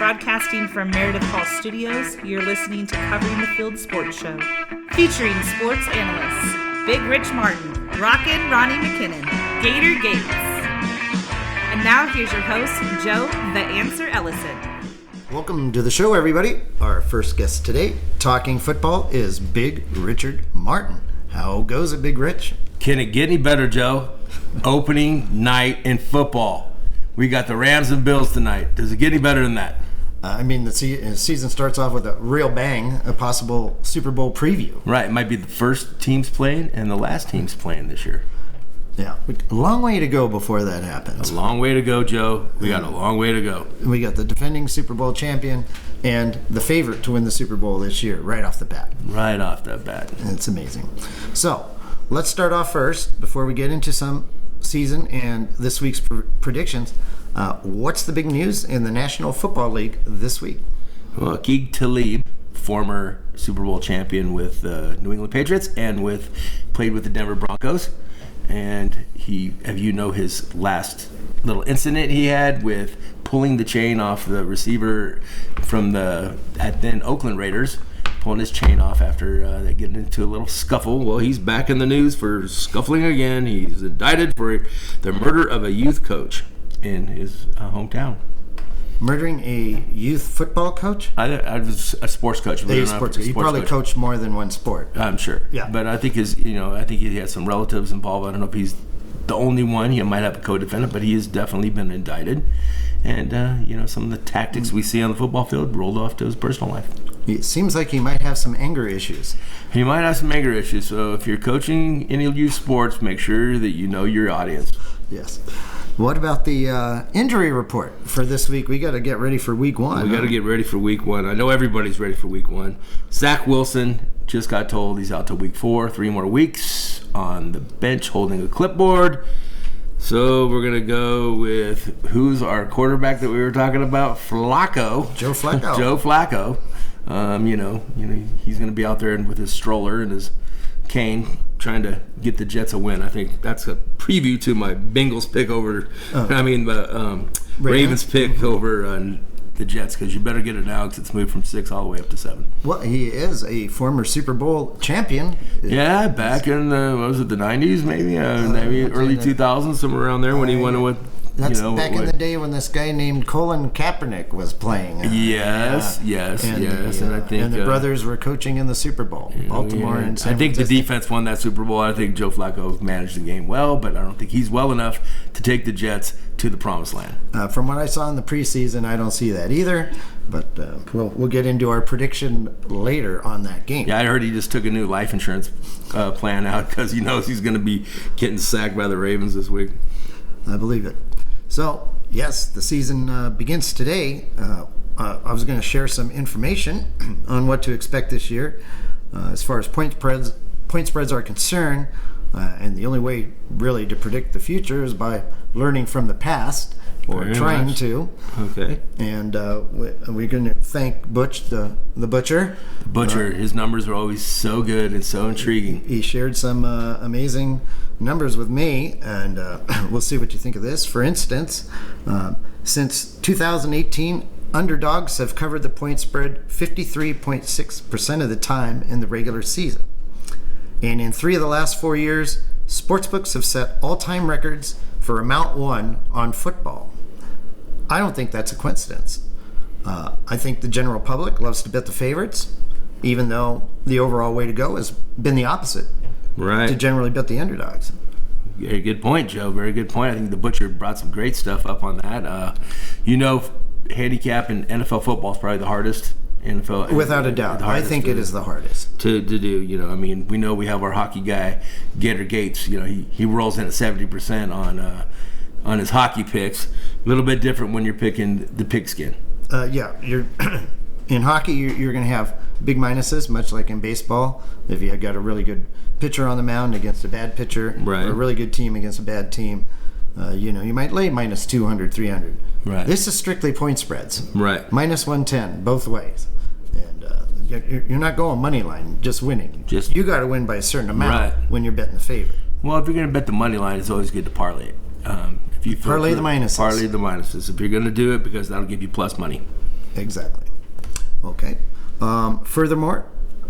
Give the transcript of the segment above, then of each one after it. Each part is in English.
Broadcasting from Meredith Hall Studios, you're listening to Covering the Field Sports Show, featuring sports analysts Big Rich Martin, Rockin, Ronnie McKinnon, Gator Gates. And now here's your host, Joe the Answer Ellison. Welcome to the show, everybody. Our first guest today, talking football, is Big Richard Martin. How goes it, Big Rich? Can it get any better, Joe? Opening night in football. We got the Rams and Bills tonight. Does it get any better than that? The season starts off with a real bang, a possible Super Bowl preview. Right. It might be the first teams playing and the last teams playing this year. Yeah. A long way to go before that happens. A long way to go, Joe. We got a long way to go. We got the defending Super Bowl champion and the favorite to win the Super Bowl this year right off the bat. Right off the bat. It's amazing. So, let's start off first, before we get into some season and this week's predictions. What's the big news in the National Football League this week? Well, Aqib Talib, former Super Bowl champion with the New England Patriots and played with the Denver Broncos. And his last little incident he had with pulling the chain off the receiver from the then Oakland Raiders, pulling his chain off after they get into a little scuffle. Well, he's back in the news for scuffling again. He's indicted for the murder of a youth coach in his hometown. Murdering a youth football coach? I was a sports coach. A sports coach. He probably coached more than one sport. I'm sure. Yeah. But I think he has some relatives involved. I don't know if he's the only one. He might have a co-defendant, but he has definitely been indicted. And some of the tactics we see on the football field rolled off to his personal life. It seems like he might have some anger issues. He might have some anger issues. So if you're coaching any youth sports, make sure that you know your audience. Yes. What about the injury report for this week? We got to get ready for week one. We got to get ready for week one. I know everybody's ready for week one. Zach Wilson just got told he's out till week 4, 3 more weeks on the bench holding a clipboard. So we're going to go with who's our quarterback that we were talking about? Flacco. Joe Flacco. Joe Flacco. He's going to be out there with his stroller and his cane trying to get the Jets a win. I think that's a preview to my Bengals pick Ravens pick over the Jets, because you better get it now because it's moved from 6 all the way up to 7. Well, he is a former Super Bowl champion. Yeah, back in the 90s, maybe early 2000s, somewhere around there when he won with. That's back in the day when this guy named Colin Kaepernick was playing. Yes. And I think the brothers were coaching in the Super Bowl, Baltimore and San Francisco. I think the defense won that Super Bowl. I think Joe Flacco managed the game well, but I don't think he's well enough to take the Jets to the promised land. From what I saw in the preseason, I don't see that either. But we'll get into our prediction later on that game. Yeah, I heard he just took a new life insurance plan out because he knows he's going to be getting sacked by the Ravens this week. I believe it. So, yes, the season begins today. I was going to share some information on what to expect this year as far as point spreads are concerned. And the only way really to predict the future is by learning from the past, or trying to. Okay. And we're going to thank Butch, the butcher. The butcher, his numbers are always so good and so intriguing. He shared some amazing numbers with me, and we'll see what you think of this. For instance, since 2018, underdogs have covered the point spread 53.6% of the time in the regular season. And in 3 of the last 4 years, sportsbooks have set all-time records for amount won on football. I don't think that's a coincidence. I think the general public loves to bet the favorites, even though the overall way to go has been the opposite. Right. To generally bet the underdogs. Very good point, Joe. Very good point. I think the butcher brought some great stuff up on that. Handicap in NFL football is probably the hardest. Without a doubt. I think it is the hardest. To do, we know we have our hockey guy, Gator Gates. He rolls in at 70% on his hockey picks. A little bit different when you're picking the pigskin. You're in hockey, you're going to have big minuses, much like in baseball. If you got a really good pitcher on the mound against a bad pitcher, right, or a really good team against a bad team, you might lay minus 200, 300. Right. This is strictly point spreads. Right. Minus 110, both ways. And you're not going money line, just winning. You got to win by a certain amount when you're betting the favorite. Well, if you're going to bet the money line, it's always good to parlay it. Parlay the minuses. Parlay the minuses if you're going to do it, because that'll give you plus money. Exactly. Okay. Furthermore,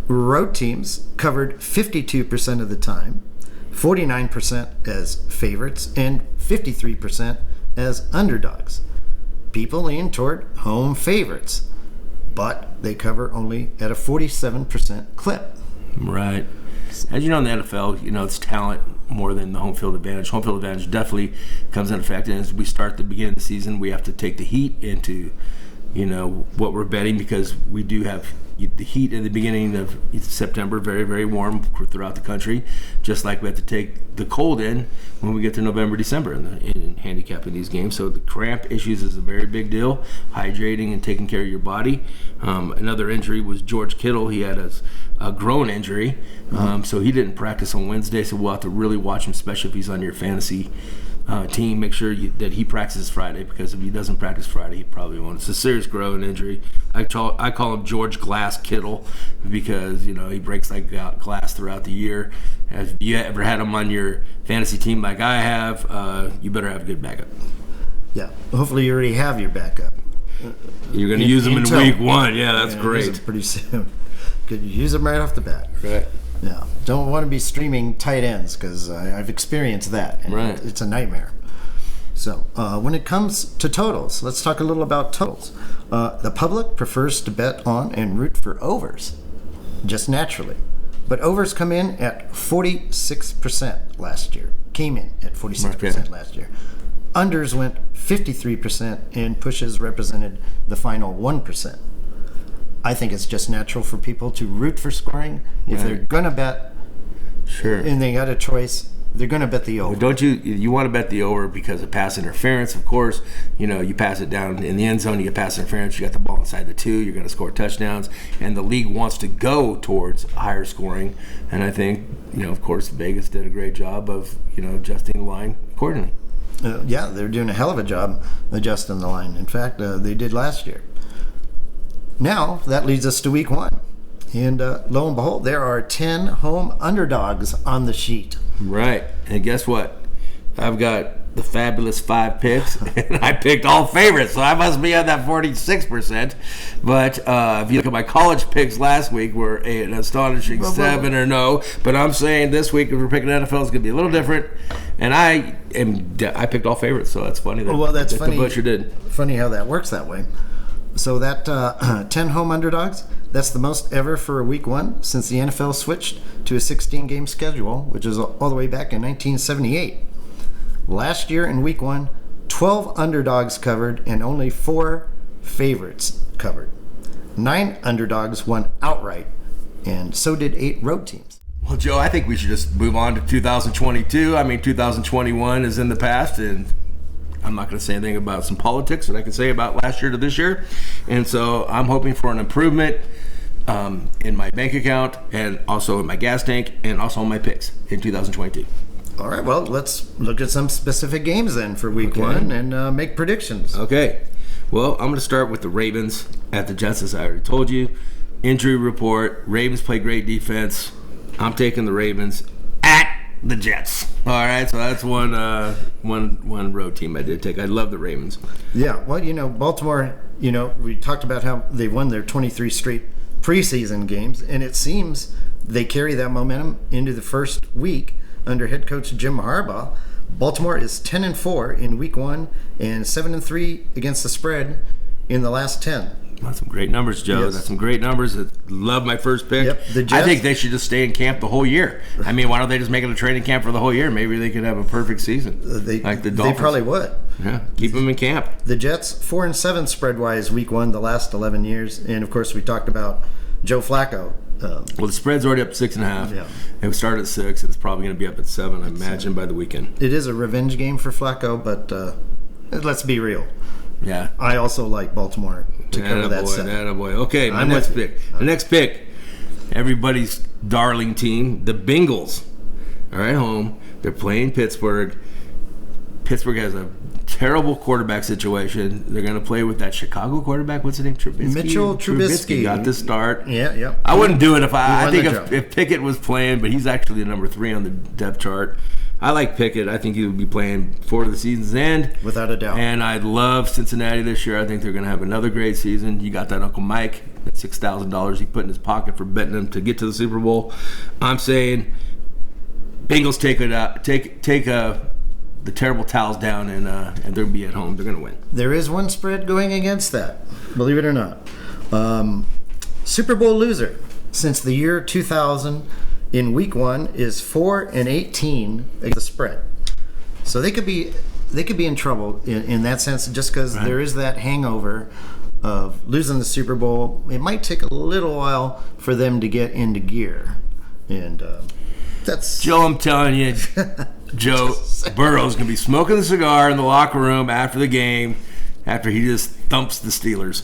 road teams covered 52% of the time, 49% as favorites, and 53% as underdogs. People lean toward home favorites, but they cover only at a 47% clip. Right. As you know, in the NFL, it's talent more than the home field advantage. Home field advantage definitely comes into effect. And as we start the beginning of the season, we have to take the heat into, what we're betting, because we do have the heat in the beginning of September, very, very warm throughout the country, just like we have to take the cold in when we get to November, December in handicapping these games. So the cramp issues is a very big deal, hydrating and taking care of your body. Another injury was George Kittle. He had a groin injury, so he didn't practice on Wednesday, so we'll have to really watch him, especially if he's on your fantasy team. Make sure that he practices Friday, because if he doesn't practice Friday, he probably won't. It's a serious groin injury. I call him George Glass Kittle, because he breaks like glass throughout the year. Have you ever had him on your fantasy team like I have? You better have a good backup. Yeah, hopefully you already have your backup. You're going to use them in week 1. Yeah, that's great. Use them pretty soon. Could you use them right off the bat? Right. Yeah, don't want to be streaming tight ends, because I've experienced that. And right. It's a nightmare. So when it comes to totals, let's talk a little about totals. The public prefers to bet on and root for overs, just naturally. But overs come in at 46% last year. Came in at 46% last year. Unders went 53%, and pushes represented the final 1%. I think it's just natural for people to root for scoring. If they're going to bet, sure, and they got a choice, they're going to bet the over. Well, don't you want to bet the over because of pass interference, of course. You pass it down in the end zone, you get pass interference, you got the ball inside the 2, you're going to score touchdowns, and the league wants to go towards higher scoring. And I think, of course, Vegas did a great job of, adjusting the line accordingly. Yeah, they're doing a hell of a job adjusting the line. In fact, they did last year. Now, that leads us to week 1. And lo and behold, there are 10 home underdogs on the sheet. Right. And guess what? I've got the fabulous 5 picks, and I picked all favorites, so I must be on that 46%. But if you look at my college picks last week, we're an astonishing 7 or no. But I'm saying this week, if we're picking NFL, it's going to be a little different. And I picked all favorites, so that's funny that funny. The butcher did. Funny how that works that way. So that 10 home underdogs, that's the most ever for a week 1 since the NFL switched to a 16-game schedule, which is all the way back in 1978. Last year in week 1, 12 underdogs covered and only 4 favorites covered. 9 underdogs won outright, and so did 8 road teams. Well, Joe, I think we should just move on to 2022. I mean, 2021 is in the past, and I'm not going to say anything about some politics that I can say about last year to this year. And so I'm hoping for an improvement in my bank account, and also in my gas tank, and also in my picks in 2022. All right, well, let's look at some specific games then for week 1 and make predictions. Okay. Well, I'm going to start with the Ravens at the Jets, as I already told you. Injury report, Ravens play great defense. I'm taking the Ravens at the Jets. All right, so that's one road team I did take. I love the Ravens. Yeah, well, Baltimore, we talked about how they won their 23 straight preseason games, and it seems they carry that momentum into the first week under head coach Jim Harbaugh. Baltimore is 10-4 in week 1 and 7-3 against the spread in the last 10. That's some great numbers, Joe. Yes. That's some great numbers. Love my first pick. Yep, the Jets. I think they should just stay in camp the whole year. I mean, why don't they just make it a training camp for the whole year? Maybe they could have a perfect season. Like the Dolphins. They probably would. Yeah, keep them in camp. The Jets 4-7 spread-wise week 1 the last 11 years. And, of course, we talked about Joe Flacco. Well, the spread's already up 6.5. Yeah. It started at 6. It's probably going to be up at 7, I imagine, by the weekend. It is a revenge game for Flacco, but let's be real. Yeah. I also like Baltimore to cover that 7. Attaboy. Okay, my next pick. The next pick, everybody's darling team, the Bengals, are at home. They're playing Pittsburgh. Pittsburgh has a terrible quarterback situation. They're going to play with that Chicago quarterback. What's his name? Mitchell Trubisky got the start. Yeah. I wouldn't do it if I think if Pickett was playing, but he's actually the number 3 on the depth chart. I like Pickett. I think he would be playing for the season's end. Without a doubt. And I love Cincinnati this year. I think they're going to have another great season. You got that Uncle Mike, that $6,000 he put in his pocket for betting them to get to the Super Bowl. I'm saying Bengals take it out, take the terrible towels down, and they'll be at home. They're going to win. There is one spread going against that, believe it or not. Super Bowl loser since the year 2000 in Week 1 is 4-18 against the spread. So they could be in trouble in that sense, just because there is that hangover of losing the Super Bowl. It might take a little while for them to get into gear, and that's Joe. I'm telling you, Joe Burrow's going to be smoking a cigar in the locker room after the game, after he just thumps the Steelers.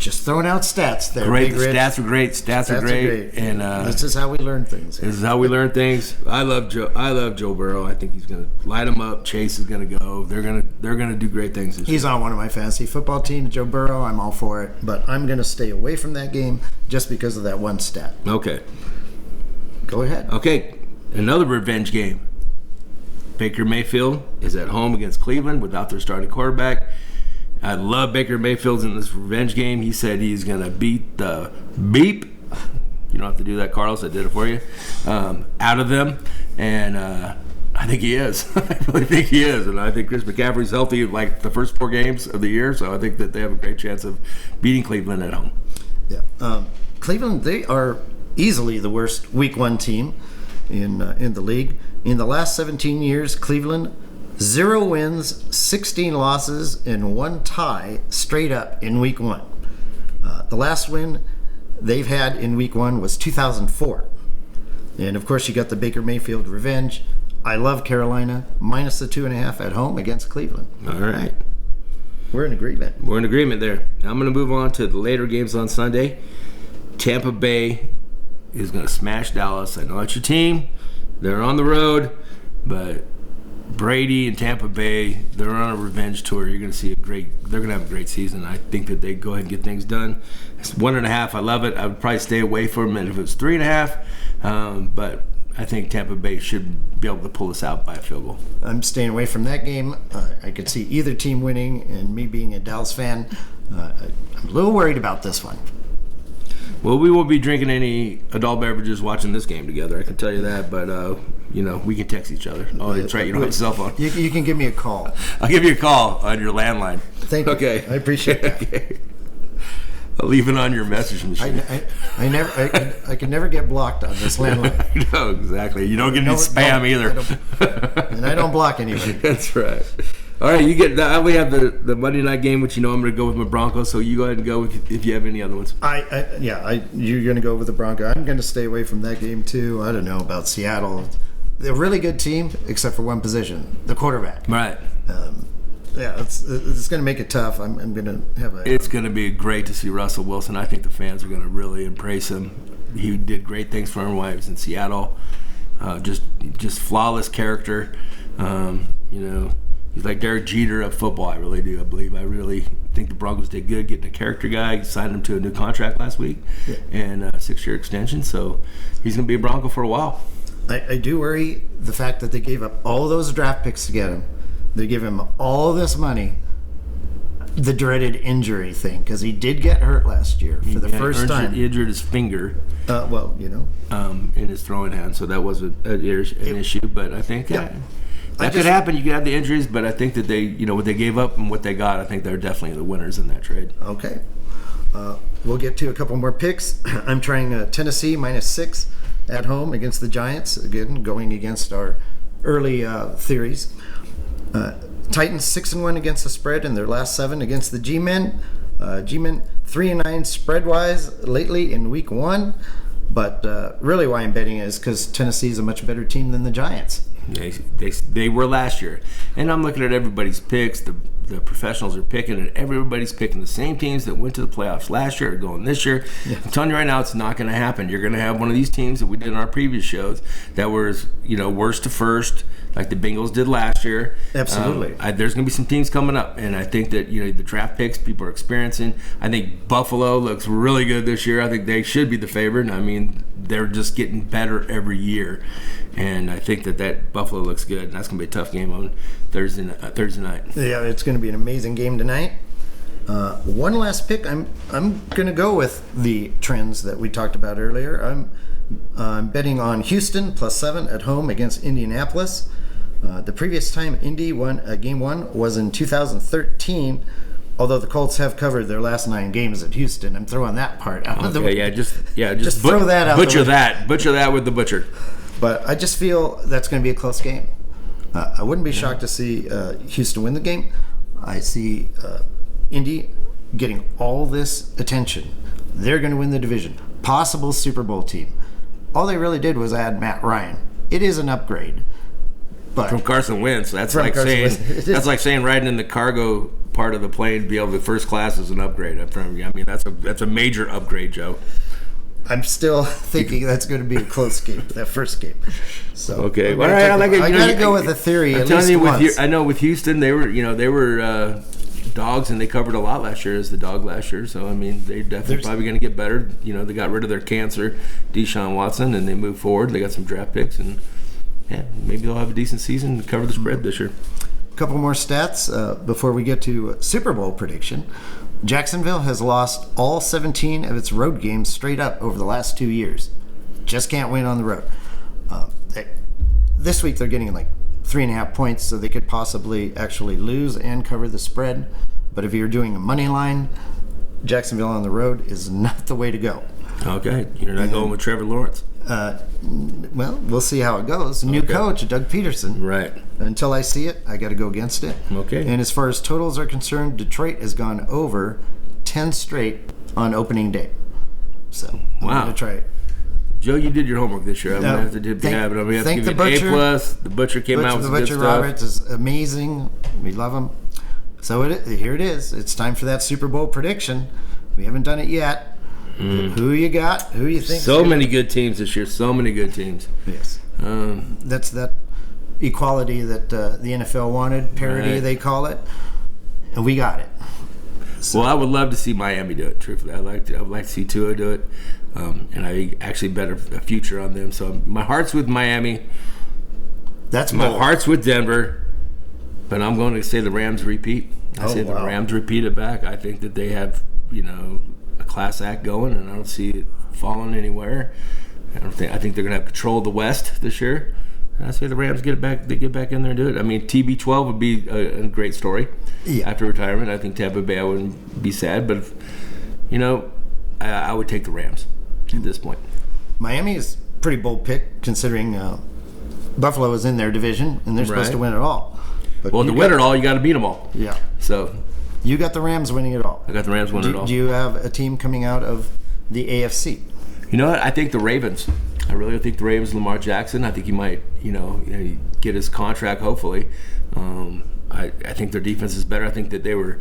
just throwing out stats there. Great, the stats are great. Stats are great. And this is how we learn things. This is how we learn things. I love Joe Burrow. I think he's going to light them up. Chase is going to go. They're going to do great things this year. He's on one of my fantasy football teams, Joe Burrow. I'm all for it, but I'm going to stay away from that game just because of that one stat. Okay. Go ahead. Okay, another revenge game. Baker Mayfield is at home against Cleveland without their starting quarterback. I love Baker Mayfield in this revenge game. He said he's going to beat the beep. You don't have to do that, Carlos. I did it for you. Out of them. And I think he is. I really think he is. And I think Chris McCaffrey's healthy like the first 4 games of the year. So I think that they have a great chance of beating Cleveland at home. Yeah. Cleveland, they are easily the worst Week 1 team in the league. In the last 17 years, Cleveland, 0 wins, 16 losses, and 1 tie straight up in Week 1. The last win they've had in Week 1 was 2004. And, of course, you got the Baker Mayfield revenge. I love Carolina, minus the 2.5 at home against Cleveland. All right. We're in agreement. We're in agreement there. Now I'm going to move on to the later games on Sunday. Tampa Bay is going to smash Dallas. I know it's your team. They're on the road, but Brady and Tampa Bay, they're on a revenge tour. You're going to see they're going to have a great season. I think that they go ahead and get things done. It's 1.5. I love it. I would probably stay away from it if it was 3.5. But I think Tampa Bay should be able to pull this out by a field goal. I'm staying away from that game. I could see either team winning, and me being a Dallas fan, I'm a little worried about this one. Well, we won't be drinking any adult beverages watching this game together. I can tell you that, but we can text each other. Oh, that's right. You don't have a cell phone. You can give me a call. I'll give you a call on your landline. Thank you. Okay. I appreciate that. Okay. I'll leave it on your message machine. I can never get blocked on this landline. No, exactly. You don't get any spam either. And I don't block anybody. That's right. All right, you get that. We have the Monday night game, which I'm going to go with my Broncos. So you go ahead and go if you have any other ones. You're going to go with the Broncos. I'm going to stay away from that game too. I don't know about Seattle. They're a really good team, except for one position, the quarterback. Right. It's going to make it tough. I'm going to have a. It's going to be great to see Russell Wilson. I think the fans are going to really embrace him. He did great things for him while he was in Seattle. Just flawless character. He's like Derek Jeter of football. I really do. I really think the Broncos did good getting a character guy. Signed him to a new contract last week, and a 6-year extension. So he's going to be a Bronco for a while. I do worry the fact that they gave up all those draft picks to get him. They give him all this money. The dreaded injury thing, because he did get hurt last year for the first time. He injured his finger. In his throwing hand, so that was an issue. But I think that could happen. You could have the injuries, but I think that they, what they gave up and what they got, I think they're definitely the winners in that trade. Okay. We'll get to a couple more picks. I'm trying Tennessee -6 at home against the Giants. Again, going against our early theories. Titans 6-1 against the spread in their last 7 against the G-Men. G-Men 3-9 spread-wise lately in Week 1. But really why I'm betting is because Tennessee is a much better team than the Giants. They were last year. And I'm looking at everybody's picks. The professionals are picking, and everybody's picking the same teams that went to the playoffs last year are going this year. Yeah. I'm telling you right now, it's not going to happen. You're going to have one of these teams that we did in our previous shows that was, worst to first. like the Bengals did last year. Absolutely. There's going to be some teams coming up, and I think that the draft picks people are experiencing. I think Buffalo looks really good this year. I think they should be the favorite. I mean, they're just getting better every year, and I think that Buffalo looks good. And that's going to be a tough game on Thursday night. Yeah, it's going to be an amazing game tonight. One last pick. I'm going to go with the trends that we talked about earlier. I'm betting on Houston +7 at home against Indianapolis. The previous time Indy won game one was in 2013. Although the Colts have covered their last 9 games at Houston, I'm throwing that part out of the way. Just throw that out. Butcher that with the butcher. But I just feel that's going to be a close game. I wouldn't be shocked to see Houston win the game. I see Indy getting all this attention. They're going to win the division. Possible Super Bowl team. All they really did was add Matt Ryan. It is an upgrade. But from Carson Wentz, that's like saying riding in the cargo part of the plane, be able to first class is an upgrade. I mean, that's a major upgrade, Joe. I'm still thinking that's going to be a close game, that first game. So okay, well, I got to go with a theory. I'm telling you, I know with Houston, they were dogs, and they covered a lot last year as the dog last year. So I mean, they're definitely probably going to get better. They got rid of their cancer, Deshaun Watson, and they moved forward. They got some draft picks, and maybe they'll have a decent season and cover the spread this year. A couple more stats before we get to Super Bowl prediction. Jacksonville has lost all 17 of its road games straight up over the last 2 years. Just can't win on the road. This week they're getting like 3.5 points, so they could possibly actually lose and cover the spread. But if you're doing a money line, Jacksonville on the road is not the way to go. Okay, you're not going with Trevor Lawrence. Well, we'll see how it goes. New coach, Doug Peterson. Right. Until I see it, I got to go against it. Okay. And as far as totals are concerned, Detroit has gone over 10 straight on opening day. So I'm going to try it. Joe, you did your homework this year. I'm going to have to give you an A+. The Butcher came out with some good stuff. The Butcher Roberts is amazing. We love him. So here it is. It's time for that Super Bowl prediction. We haven't done it yet. Who you got? Who you think? So many good teams this year. So many good teams. Yes. That's that equality that the NFL wanted. Parity, they call it. And we got it. So. Well, I would love to see Miami do it, truthfully. I would like to see Tua do it. And I actually bet a future on them. So my heart's with Miami. That's my bold. heart's with Denver. But I'm going to say the Rams repeat. The Rams repeat it back. I think that they have, a class act going, and I don't see it falling anywhere. I think they're going to have control of the West this year. And I say the Rams get back in there and do it. I mean, TB12 would be a great story after retirement. I think Tampa Bay, I wouldn't be sad, but I would take the Rams at this point. Miami is a pretty bold pick considering Buffalo is in their division and they're supposed to win it all. But to win it all, you got to beat them all. Yeah. So you got the Rams winning it all. I got the Rams winning it all. Do you have a team coming out of the AFC? You know what? I think the Ravens. I really think the Ravens, Lamar Jackson. I think he might, get his contract. Hopefully, I think their defense is better. I think that they were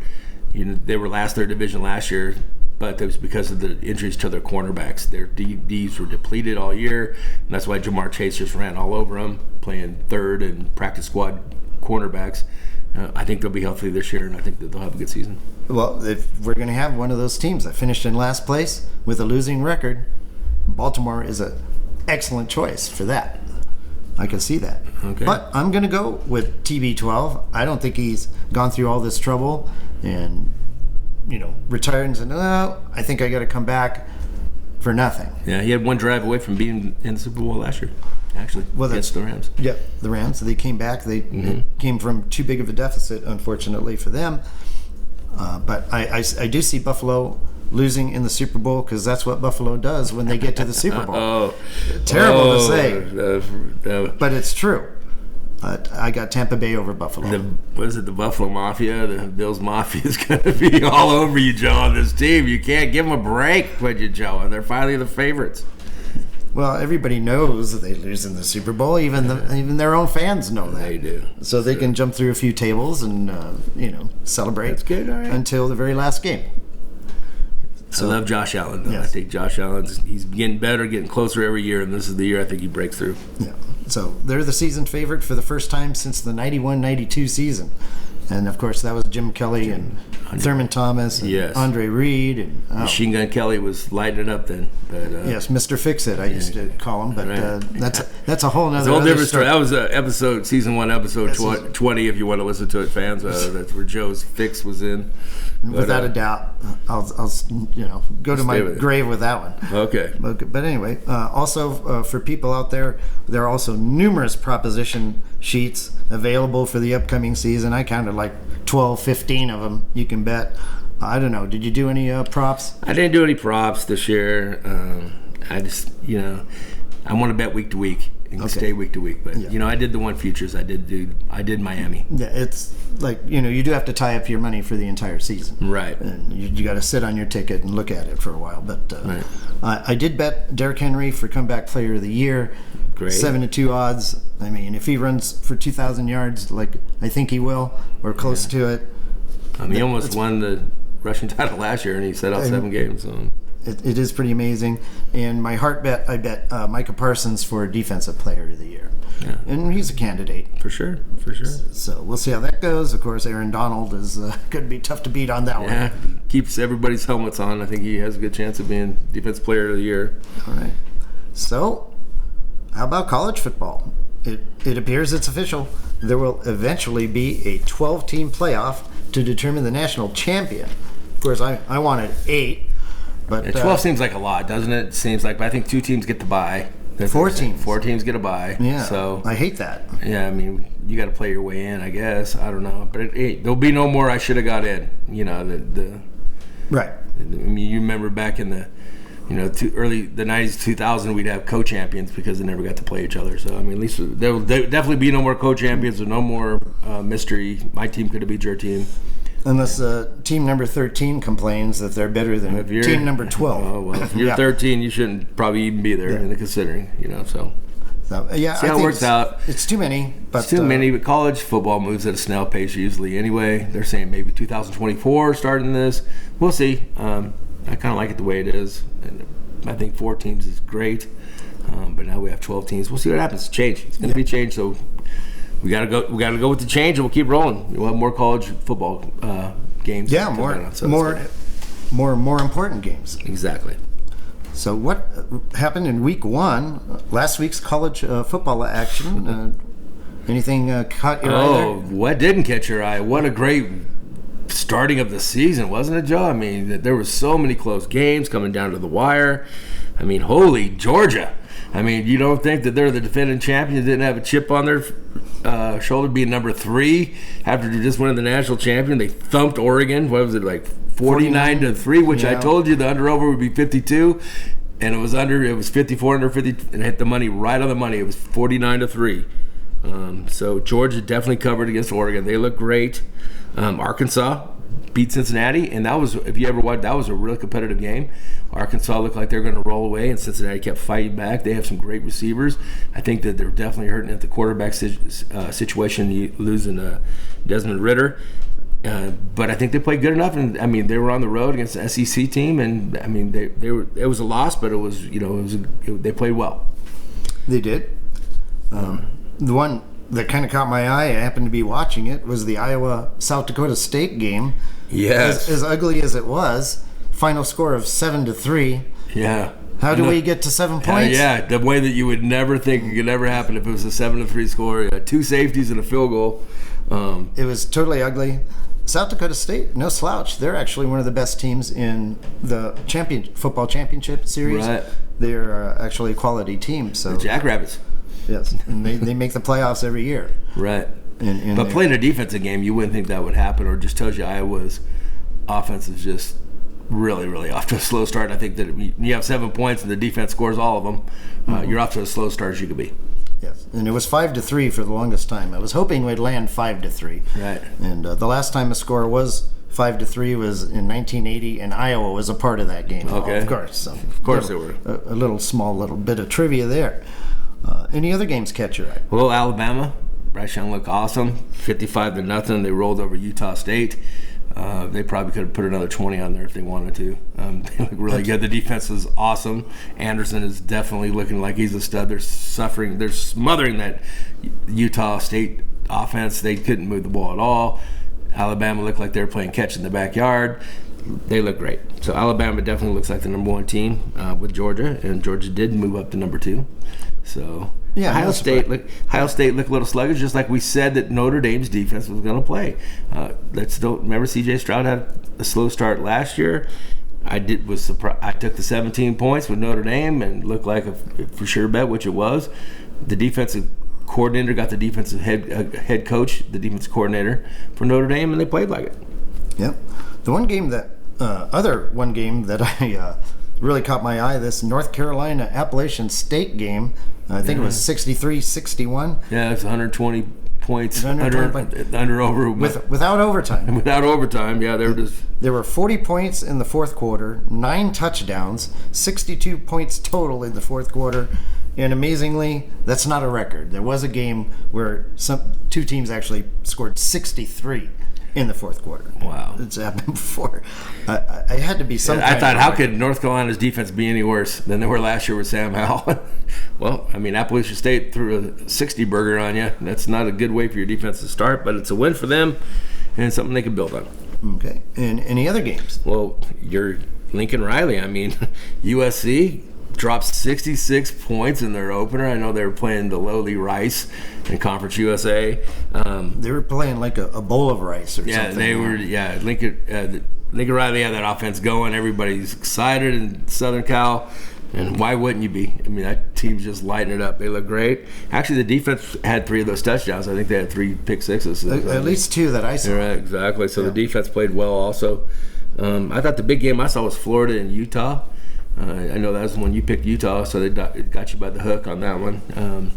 last their division last year, but that was because of the injuries to their cornerbacks. Their Ds were depleted all year, and that's why Jamar Chase just ran all over them, playing third and practice squad cornerbacks. I think they'll be healthy this year, and I think that they'll have a good season. Well, if we're going to have one of those teams that finished in last place with a losing record, Baltimore is an excellent choice for that. I can see that. Okay. But I'm going to go with TB12. I don't think he's gone through all this trouble and, retired and said, no, I think I got to come back for nothing. Yeah, he had one drive away from being in the Super Bowl last year, actually, against the Rams. Yeah, the Rams. They came back. They came from too big of a deficit, unfortunately, for them. But I do see Buffalo losing in the Super Bowl because that's what Buffalo does when they get to the Super Bowl. Terrible to say, but it's true. I got Tampa Bay over Buffalo. The Buffalo Mafia? The Bills Mafia is going to be all over you, Joe, on this team. You can't give them a break, would you, Joe? They're finally the favorites. Well, everybody knows they lose in the Super Bowl. Even their own fans know that. They do. So they can jump through a few tables and celebrate. That's good, all right. Until the very last game. So, I love Josh Allen, though. Yes. I think Josh he's getting better, getting closer every year, and this is the year I think he breaks through. Yeah. So they're the season favorite for the first time since the 91-92 season. And, of course, that was Jim Kelly and Thurman Thomas and Andre Reed. And, Machine Gun Kelly was lighting it up then. But, yes, Mr. Fix-It, I used to call him. But that's a whole nother story. That was season 1, episode 20, if you want to listen to it, fans. That's where Joe's fix was in. Without a doubt, I'll go to my grave with that one. Okay. But anyway, also for people out there are also numerous proposition sheets available for the upcoming season. I counted like 12, 15 of them, you can bet. I don't know. Did you do any props? I didn't do any props this year. I just, I want to bet week to week and stay week to week. But, I did the one futures. I did Miami. Yeah, it's like, you do have to tie up your money for the entire season. Right. And you got to sit on your ticket and look at it for a while. But I did bet Derrick Henry for comeback player of the year. Great. 7-2 odds. I mean, if he runs for 2,000 yards, like I think he will, or close to it. He almost won the rushing title last year, and he set out 7 games. So. It is pretty amazing. And my heart bet, I bet Micah Parsons for defensive player of the year. Yeah. And he's a candidate. For sure. So we'll see how that goes. Of course, Aaron Donald is going to be tough to beat on that one. Yeah, keeps everybody's helmets on. I think he has a good chance of being defensive player of the year. All right. So, how about college football? It appears it's official. There will eventually be a 12-team playoff to determine the national champion. Of course, I wanted 8. But 12 seems like a lot, doesn't it? It seems like, but I think 2 teams get to bye. 4 teams. 4 teams get a bye. Yeah. So I hate that. Yeah, I mean, you got to play your way in, I guess. I don't know, but there'll be no more. I should have got in. Right. I mean, you remember back in the, early the 90s, 2000, we'd have co-champions because they never got to play each other. So I mean, at least there will definitely be no more co-champions or no more mystery. My team could have beat your team. Unless team number 13 complains that they're better than team number 12. Oh, well, if you're 13, you shouldn't probably even be there in the considering, so. Yeah, see how it works out. It's too many. But college football moves at a snail pace usually anyway. They're saying maybe 2024 starting this. We'll see. I kind of like it the way it is. And I think 4 teams is great. But now we have 12 teams. We'll see what happens. Change. It's going to be change, so we gotta go with the change, and we'll keep rolling. We'll have more college football games. Yeah, more important games. Exactly. So what happened in week 1? Last week's college football action. Anything caught your eye there? Oh, what didn't catch your eye? What a great starting of the season, wasn't it, Joe? I mean, there were so many close games coming down to the wire. I mean, holy Georgia. I mean, you don't think that they're the defending champions, didn't have a chip on their shoulder being number 3 after just winning the national champion. They thumped Oregon. What was it, like 49-3, which I told you the under-over would be 52, and it was 54 under 50, and hit the money right on the money. It was 49-3. So Georgia definitely covered against Oregon. They look great. Arkansas beat Cincinnati, and that was, if you ever watched, that was a real competitive game. Arkansas looked like they were going to roll away, and Cincinnati kept fighting back. They have some great receivers. I think that they're definitely hurting at the quarterback situation, losing Desmond Ridder. But I think they played good enough, and I mean they were on the road against the SEC team, and I mean they were. It was a loss, but it was they played well. They did. The one that kind of caught my eye, I happened to be watching it, was the Iowa-South Dakota State game. Yes. As ugly as it was, final score of 7-3. Yeah. How do we get to 7 points? Yeah, the way that you would never think it could ever happen if it was a 7-3 score. 2 safeties and a field goal. It was totally ugly. South Dakota State, no slouch. They're actually one of the best teams in the football championship series. Right. They're actually a quality team. So the Jackrabbits. Yes, and they make the playoffs every year. Right. But playing a defensive game, you wouldn't think that would happen, or just tells you Iowa's offense is just really, really off to a slow start. I think that when you have 7 points and the defense scores all of them, you're off to a slow start as you could be. Yes, and it was 5-3 for the longest time. I was hoping we'd land 5-3. Right. And the last time a score was 5-3 was in 1980, and Iowa was a part of that game. Okay. Of course. So of course they were. A small bit of trivia there. Any other games catch your eye? Well, Alabama, Bryce Young looked awesome. 55-0. They rolled over Utah State. They probably could have put another 20 on there if they wanted to. They look really good. The defense is awesome. Anderson is definitely looking like he's a stud. They're smothering that Utah State offense. They couldn't move the ball at all. Alabama looked like they were playing catch in the backyard. They look great. So Alabama definitely looks like the number 1 team with Georgia, and Georgia did move up to number 2. So yeah, Ohio State looked a little sluggish, just like we said that Notre Dame's defense was going to play. Remember C.J. Stroud had a slow start last year. Was surprised. I took the 17 points with Notre Dame and looked like a for sure bet, which it was. The defensive coordinator got the defensive head coach, the defensive coordinator for Notre Dame, and they played like it. Yep. The one game that I really caught my eye, this North Carolina Appalachian State game. I think it was 63-61. Yeah, it's 120 points under over without overtime. Without overtime, yeah, there were 40 points in the fourth quarter, 9 touchdowns, 62 points total in the fourth quarter, and amazingly, that's not a record. There was a game where two teams actually scored 63 in the fourth quarter. Wow. It's happened before. I had to be some I thought, how could North Carolina's defense be any worse than they were last year with Sam Howell? Well, I mean, Appalachian State threw a 60-burger on you. That's not a good way for your defense to start, but it's a win for them, and it's something they can build on. Okay. And any other games? Well, your Lincoln Riley. I mean, USC dropped 66 points in their opener. I know they were playing the lowly Rice in Conference USA. They were playing like a bowl of rice or something. Yeah, they were. Yeah, Lincoln Riley had that offense going. Everybody's excited in Southern Cal, and why wouldn't you be? I mean, that team's just lighting it up. They look great. Actually, the defense had 3 of those touchdowns. I think they had 3 pick sixes. At least 2 that I saw. Right, exactly. So the defense played well also. I thought the big game I saw was Florida and Utah. I know that was the one you picked, Utah, so it got you by the hook on that one.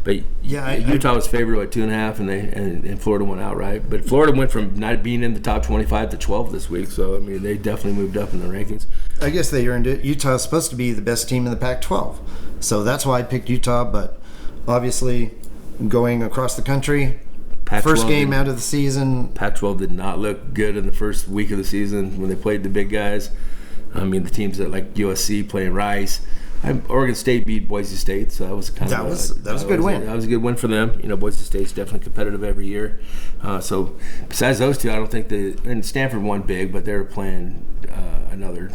But yeah, Utah was favored at 2.5, and Florida went outright. But Florida went from not being in the top 25 to 12 this week, so I mean they definitely moved up in the rankings. I guess they earned it. Utah's supposed to be the best team in the Pac-12, so that's why I picked Utah. But obviously, going across the country, first game out of the season. Pac-12 did not look good in the first week of the season when they played the big guys. I mean, the teams that like USC playing Rice. Oregon State beat Boise State, so that was that was a good win. That was a good win for them. You know, Boise State's definitely competitive every year. So besides those two, I don't think and Stanford won big, but they were playing another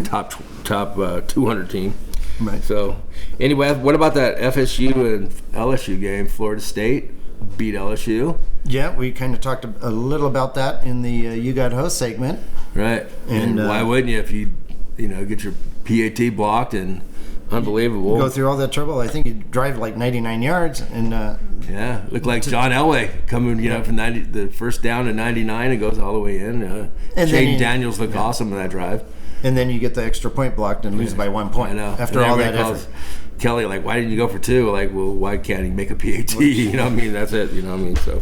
top 200 team. Right. So anyway, what about that FSU and LSU game? Florida State beat LSU. Yeah, we kind of talked a little about that in the You Got Host segment. Right. And why wouldn't you if you get your PAT blocked and unbelievable. Go through all that trouble. I think you drive like 99 yards and looked like John Elway coming from the first down to 99 and goes all the way in. And Jaden Daniels looked awesome in that drive. And then you get the extra point blocked and lose by 1 point. I know. After all that effort. Kelly, like, why didn't you go for 2? Like, well, why can't he make a PAT? You know what I mean? That's it. You know what I mean? So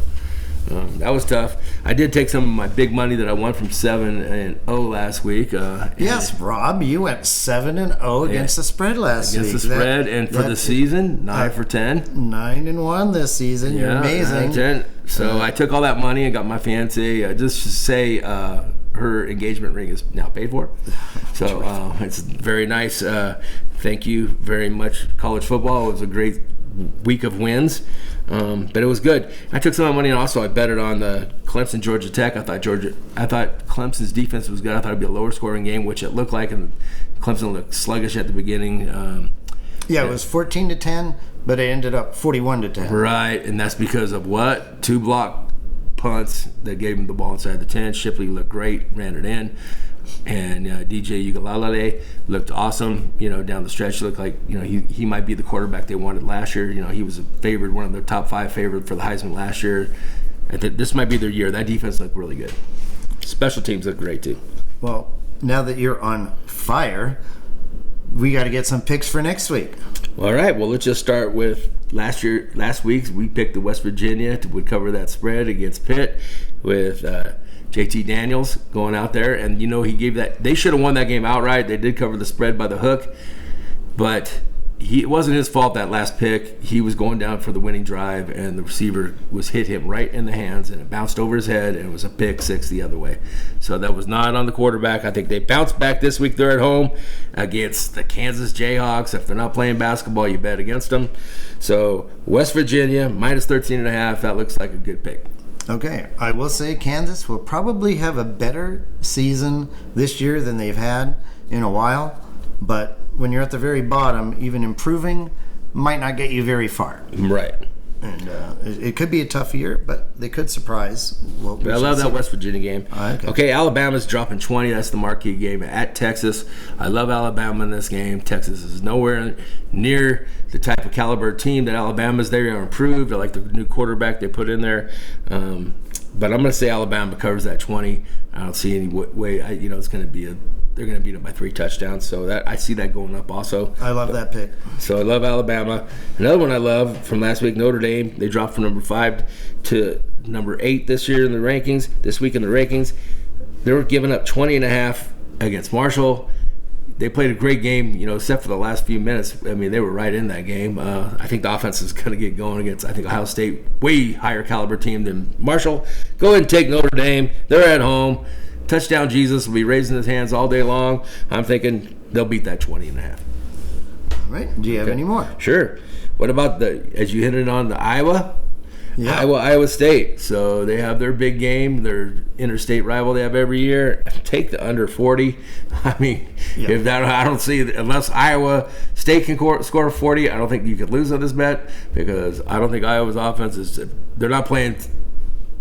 that was tough. I did take some of my big money that I won from 7-0 last week. Yes, Rob, you went 7-0 against the spread last week. Against the spread, and for the season, 9 for 10. 9-1 this season. You're amazing. 9-10. So I took all that money and got my fiancée. Just to say, her engagement ring is now paid for. So it's very nice. Thank you very much, college football. It was a great week of wins. But it was good. I took some of my money and also I betted on the Clemson Georgia Tech. I thought Clemson's defense was good. I thought it'd be a lower scoring game, which it looked like, and Clemson looked sluggish at the beginning. It was 14-10, but it ended up 41-10. Right, and that's because of what? 2 block punts that gave him the ball inside the 10. Shipley looked great, ran it in. And DJ Ugalale looked awesome, down the stretch. Looked like, he might be the quarterback they wanted last year. He was a favorite, one of their top 5 favorite for the Heisman last year. I think this might be their year. That defense looked really good. Special teams look great, too. Well, now that you're on fire, we got to get some picks for next week. All right. Well, let's just start with last week's. We picked the West Virginia would cover that spread against Pitt with JT Daniels going out there, and he gave that. They should have won that game outright. They did cover the spread by the hook, but it wasn't his fault that last pick. He was going down for the winning drive, and the receiver hit him right in the hands, and it bounced over his head, and it was a pick six the other way. So that was not on the quarterback. I think they bounced back this week. They're at home against the Kansas Jayhawks. If they're not playing basketball, you bet against them. So West Virginia, minus 13.5. That looks like a good pick. Okay, I will say Kansas will probably have a better season this year than they've had in a while, but when you're at the very bottom, even improving might not get you very far. Right. And it could be a tough year, but they could surprise. But I love that West Virginia game. Okay, Alabama's dropping 20. That's the marquee game at Texas. I love Alabama in this game. Texas is nowhere near the type of caliber team that Alabama's. They are improved. I like the new quarterback they put in there. But I'm going to say Alabama covers that 20. I don't see any way. It's going to be they're going to beat them by 3 touchdowns. So that I see that going up also. I love that pick. So I love Alabama. Another one I love from last week, Notre Dame. They dropped from number 5 to number 8 this year in the rankings. This week in the rankings, they were giving up 20.5 against Marshall. They played a great game, except for the last few minutes. I mean, they were right in that game. I think the offense is going to get going against, Ohio State, way higher caliber team than Marshall. Go ahead and take Notre Dame. They're at home. Touchdown Jesus will be raising his hands all day long. I'm thinking they'll beat that 20.5. All right. Do you have any more? Sure. What about as you hinted on, the Iowa? Yeah. Iowa State. So they have their big game, their interstate rival they have every year. Take the under 40. I mean, if that, I don't see, unless Iowa State can score 40, I don't think you could lose on this bet, because I don't think Iowa's offense they're not playing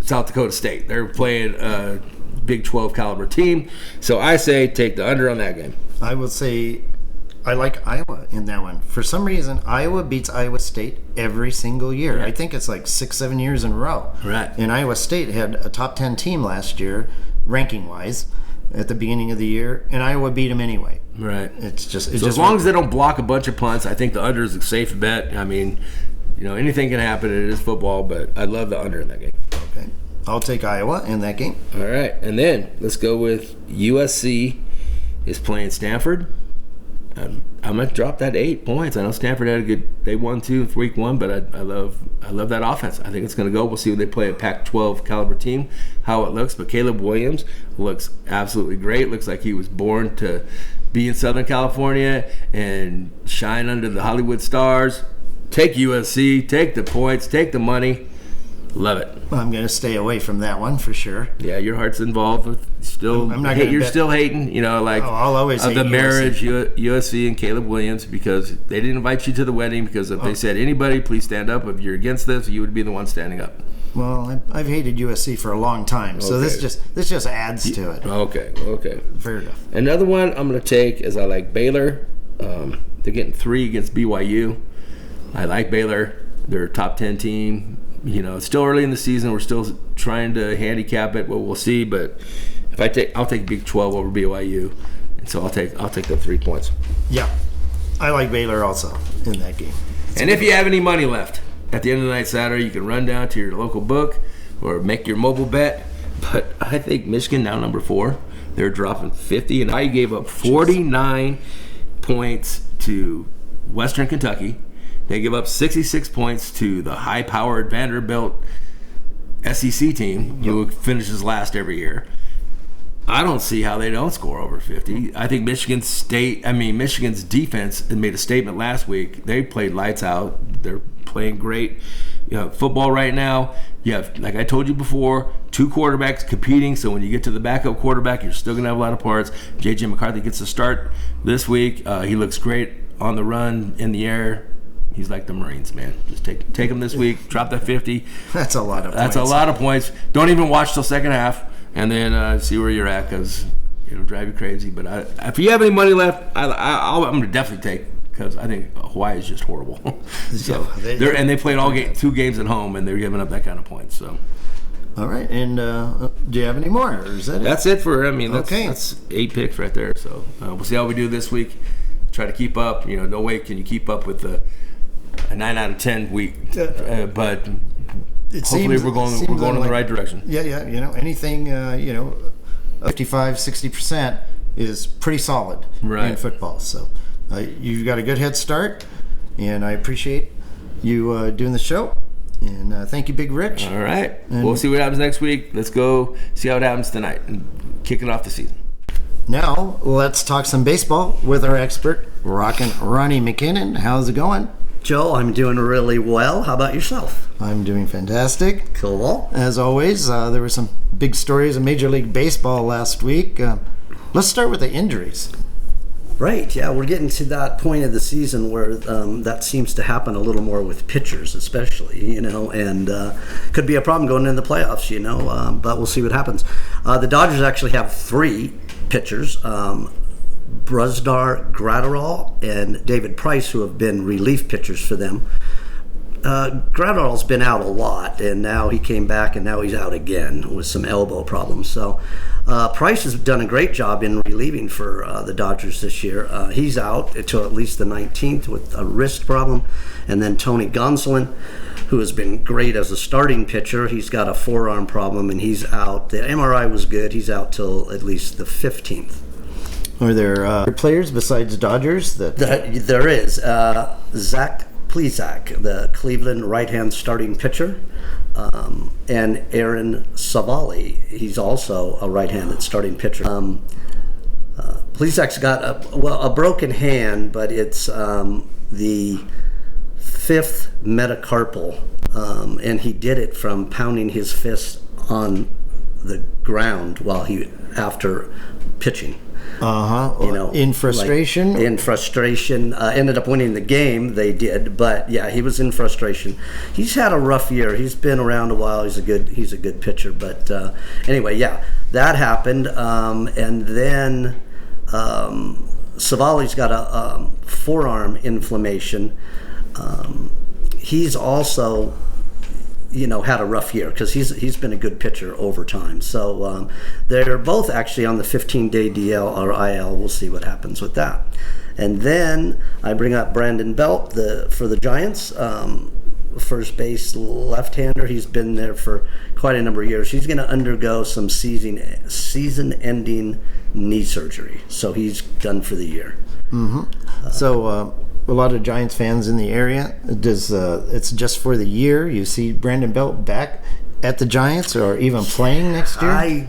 South Dakota State. They're playing a Big 12 caliber team. So I say take the under on that game. I will say I like Iowa in that one. For some reason, Iowa beats Iowa State every single year. Right. I think it's like 6-7 years in a row. Right. And Iowa State had a top 10 team last year, ranking-wise, at the beginning of the year, and Iowa beat them anyway. Right. So as long as they don't block a bunch of punts, I think the under is a safe bet. I mean, anything can happen. It is football, but I love the under in that game. Okay. I'll take Iowa in that game. All right. And then let's go with USC is playing Stanford. I'm going to drop that 8 points. I know Stanford had they won week 1, but I love that offense. I think it's going to go. We'll see when they play a Pac-12 caliber team, how it looks. But Caleb Williams looks absolutely great. Looks like he was born to be in Southern California and shine under the Hollywood stars. Take USC, take the points, take the money. Love it. I'm going to stay away from that one for sure. Yeah, your heart's involved with still. I'm not you're still hating, I'll always of hate the marriage, USC and Caleb Williams, because they didn't invite you to the wedding. Because if they said anybody, please stand up. If you're against this, you would be the one standing up. Well, I've hated USC for a long time, so this just adds to it. Okay. Fair enough. Another one I'm going to take is I like Baylor. They're getting 3 against BYU. I like Baylor. They're a top 10 team. It's still early in the season. We're still trying to handicap it. Well, we'll see. But I'll take Big 12 over BYU, and so I'll take the 3 points. Yeah, I like Baylor also in that game. And if you have any money left at the end of the night Saturday, you can run down to your local book or make your mobile bet. But I think Michigan now number 4. They're dropping 50, and I gave up 49 points to Western Kentucky. They give up 66 points to the high-powered Vanderbilt SEC team, who finishes last every year. I don't see how they don't score over 50. I think Michigan's defense made a statement last week. They played lights out. They're playing great football right now. You have, like I told you before, 2 quarterbacks competing, so when you get to the backup quarterback, you're still going to have a lot of parts. J.J. McCarthy gets a start this week. He looks great on the run, in the air. He's like the Marines, man. Just take him this week. Drop that 50. That's a lot of points. That's a lot of points. Don't even watch till second half, and then see where you're at, because it'll drive you crazy. But if you have any money left, I'm going to definitely take, because I think Hawaii is just horrible. So they played 2 games at home, and they're giving up that kind of points. So. All right, and do you have any more, or is that it? That's it for. That's 8 picks right there. So we'll see how we do this week. Try to keep up. No way can you keep up with a 9 out of 10 week, but hopefully we're going in the right direction. Yeah. Anything 55-60% is pretty solid in football. So you've got a good head start. and I appreciate you doing the show. And thank you, Big Rich. All right. And we'll see what happens next week. Let's go see how it happens tonight and kicking off the season. Now, let's talk some baseball with our expert, Rockin' Ronnie McKinnon. How's it going? Joe, I'm doing really well. How about yourself? I'm doing fantastic. Cool. As always, there were some big stories in Major League Baseball last week. Let's start with the injuries. Right, yeah, we're getting to that point of the season where that seems to happen a little more with pitchers especially, and could be a problem going into the playoffs, but we'll see what happens. The Dodgers actually have 3 pitchers, Brusdar Graterol and David Price, who have been relief pitchers for them. Graterol's been out a lot, and now he came back, and now he's out again with some elbow problems. So Price has done a great job in relieving for the Dodgers this year. He's out until at least the 19th with a wrist problem. And then Tony Gonsolin, who has been great as a starting pitcher, he's got a forearm problem, and he's out. The MRI was good. He's out till at least the 15th. Are there players besides Dodgers that... There is. Zach Plesac, the Cleveland right-hand starting pitcher, and Aaron Savali. He's also a right-handed starting pitcher. Plesac's got a broken hand, but it's the 5th metacarpal, and he did it from pounding his fist on the ground after pitching. In frustration? In frustration. Ended up winning the game, they did, but yeah, he was in frustration. He's had a rough year. He's been around a while. He's a good pitcher, but anyway, yeah, that happened. And then Savali's got a forearm inflammation. He's also had a rough year because he's been a good pitcher over time. So they're both actually on the 15-day DL or IL. We'll see what happens with that. And then I bring up Brandon Belt for the Giants, first base left-hander. He's been there for quite a number of years. He's going to undergo some season-ending knee surgery. So he's done for the year. Mm-hmm. So a lot of Giants fans in the area. It's just for the year? You see Brandon Belt back at the Giants or even playing next year?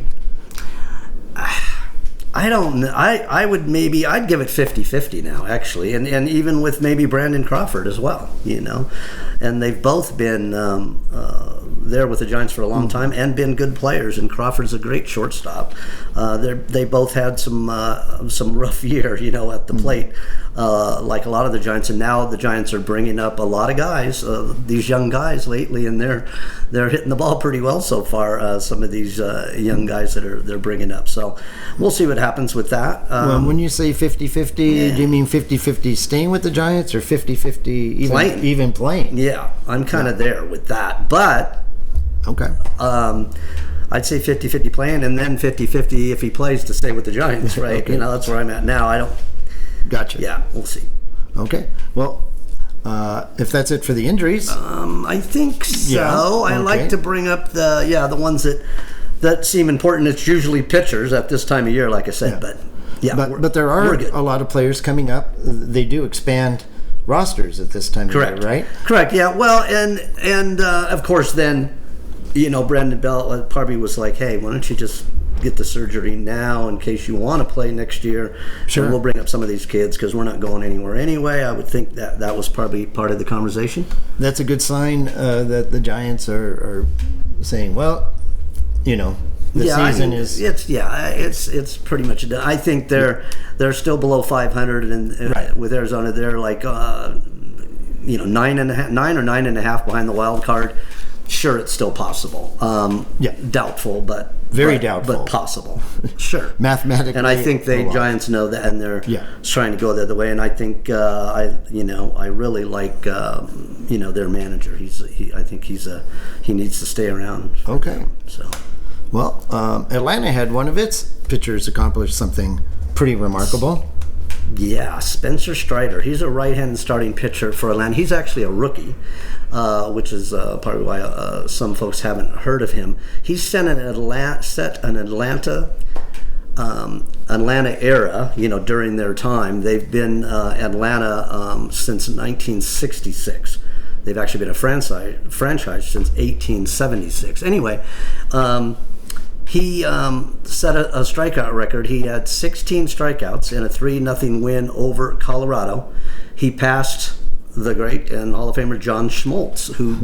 I don't know. I'd give it 50-50 now, actually, and even with maybe Brandon Crawford as well, and they've both been there with the Giants for a long time and been good players, and Crawford's a great shortstop. They both had some rough year, at the plate, like a lot of the Giants, and now the Giants are bringing up a lot of guys, these young guys lately, and they're hitting the ball pretty well so far. Some of these young guys that they're bringing up, so we'll see what happens with that. When you say 50-50, do you mean 50-50 staying with the Giants or 50-50 even playing? Yeah, I'm kind of there with that, but okay. I'd say 50-50 playing, and then 50-50 if he plays to stay with the Giants, right? Okay. That's where I'm at now. I don't. Gotcha. Yeah, we'll see. Okay. Well, if that's it for the injuries, I think so. Yeah. I like to bring up the ones that seem important. It's usually pitchers at this time of year, like I said. Yeah. But there are a lot of players coming up. They do expand rosters at this time of year, right? Correct. Yeah. Well, and of course then, Brandon Belt probably was like, hey, why don't you just get the surgery now in case you want to play next year? Sure. And we'll bring up some of these kids because we're not going anywhere anyway. I would think that was probably part of the conversation. That's a good sign that the Giants are saying, well, the season is... It's pretty much done. I think they're still below 500, and right. With Arizona, they're like 9 or 9.5 behind the wild card. Sure, it's still possible. Doubtful, but very doubtful, but possible. Sure, mathematically. And I think the Giants know that, and they're trying to go the other way. And I think I really like their manager. I think he needs to stay around. Okay. So, well, Atlanta had one of its pitchers accomplish something pretty remarkable. Yeah, Spencer Strider. He's a right-handed starting pitcher for Atlanta. He's actually a rookie, which is probably why some folks haven't heard of him. He set an Atlanta Atlanta era, during their time. They've been Atlanta since 1966. They've actually been a franchise since 1876. Anyway, he set a strikeout record. He had 16 strikeouts in a 3-0 win over Colorado. He passed the great and Hall of Famer John Schmaltz, who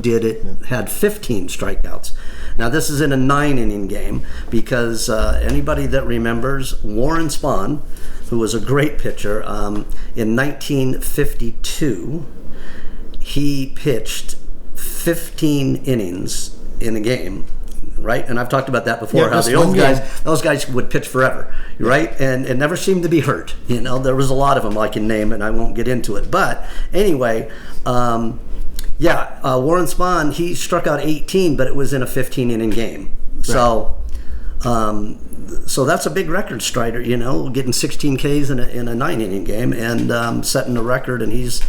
had 15 strikeouts. Now, this is in a 9-inning game because anybody that remembers Warren Spahn, who was a great pitcher, in 1952, he pitched 15 innings in a game. Right, and I've talked about that before. How the old guys, those guys would pitch forever, right, and never seemed to be hurt. There was a lot of them I can name, and I won't get into it. But anyway, Warren Spahn, he struck out 18, but it was in a 15-inning game. Right. So that's a big record strider. Getting 16 Ks in a 9-inning game and setting a record, and he's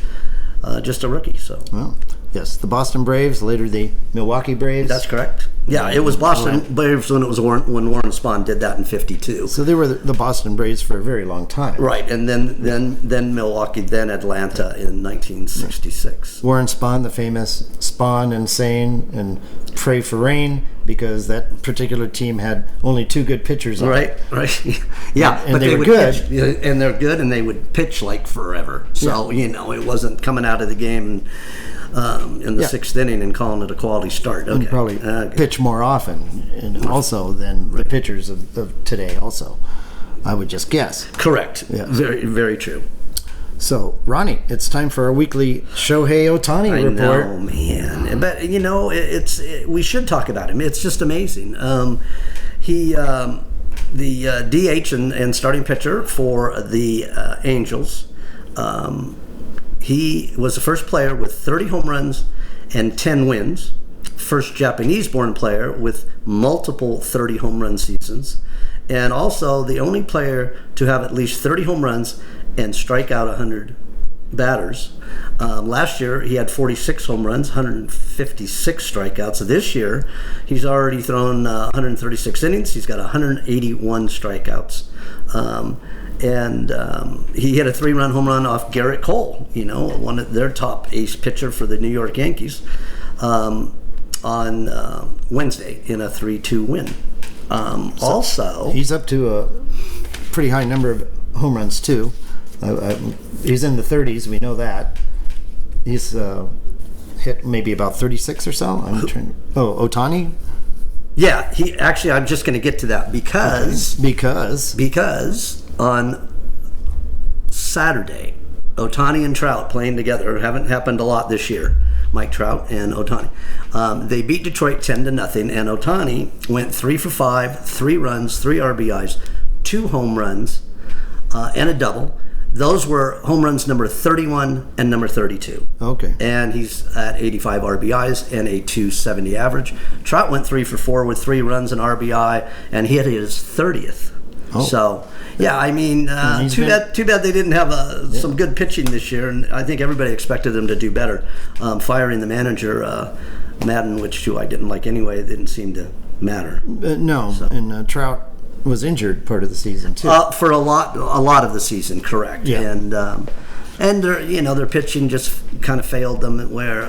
just a rookie. So. Well, yes, the Boston Braves, later the Milwaukee Braves. That's correct. Yeah, it was Boston Braves when Warren Spahn did that in '52. So they were the Boston Braves for a very long time. Right, and then Milwaukee, then Atlanta in 1966. Warren Spahn, the famous Spawn and Sane and Pray for Rain, because that particular team had only 2 good pitchers on it. Right. Yeah, and they were good. Pitch, and they're good, and they would pitch like forever. So, it wasn't coming out of the game in the 6th inning and calling it a quality start. Okay. And probably pitch more often, and also than the pitchers of today also, I would just guess. Correct. Yeah. Very, very true. So, Ronnie, it's time for our weekly Shohei Ohtani report. I know, man. But, we should talk about him. It's just amazing. He, the DH and starting pitcher for the Angels, he was the first player with 30 home runs and 10 wins. First Japanese-born player with multiple 30 home run seasons. And also the only player to have at least 30 home runs and strike out 100 batters. Last year, he had 46 home runs, 156 strikeouts. So this year, he's already thrown 136 innings. He's got 181 strikeouts. And he hit a 3-run home run off Garrett Cole, one of their top ace pitcher for the New York Yankees, on Wednesday in a 3-2 win. Also, he's up to a pretty high number of home runs too. He's in the 30s. We know that. He's hit maybe about 36 or so. Ohtani. Yeah, I'm just going to get to that because on Saturday, Ohtani and Trout playing together haven't happened a lot this year. Mike Trout and Ohtani. They beat Detroit 10-0, and Ohtani went 3 for 5, 3 runs, 3 RBIs, 2 home runs, and a double. Those were home runs number 31 and number 32. Okay. And he's at 85 RBIs and a .270 average. Trout went 3 for 4 with 3 runs and RBI, and he hit his 30th. Oh. So, yeah, too bad they didn't have some good pitching this year, and I think everybody expected them to do better. Firing the manager, Madden, which I didn't like anyway, it didn't seem to matter. And Trout was injured part of the season too. For a lot of the season, correct. Yeah. And their pitching just kind of failed them where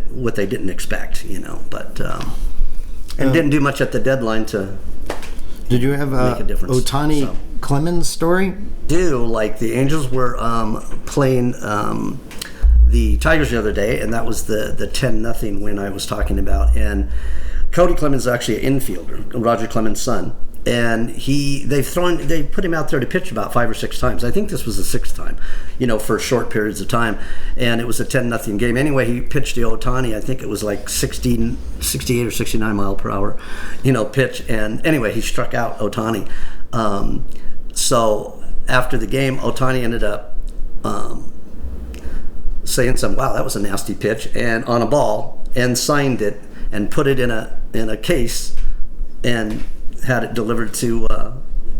what they didn't expect, but didn't do much at the deadline to. Did you have a Ohtani Clemens story? Like the Angels were playing the Tigers the other day, and that was the 10-0 win I was talking about. And Cody Clemens is actually an infielder, Roger Clemens' son. And they put him out there to pitch about 5 or 6 times. I think this was the 6th time, for short periods of time. And it was a 10-0 game. Anyway, he pitched the Ohtani. I think it was like 68 or 69 mile per hour, pitch. And anyway, he struck out Ohtani. So after the game, Ohtani ended up saying wow, that was a nasty pitch, and on a ball, and signed it and put it in a case and had it delivered to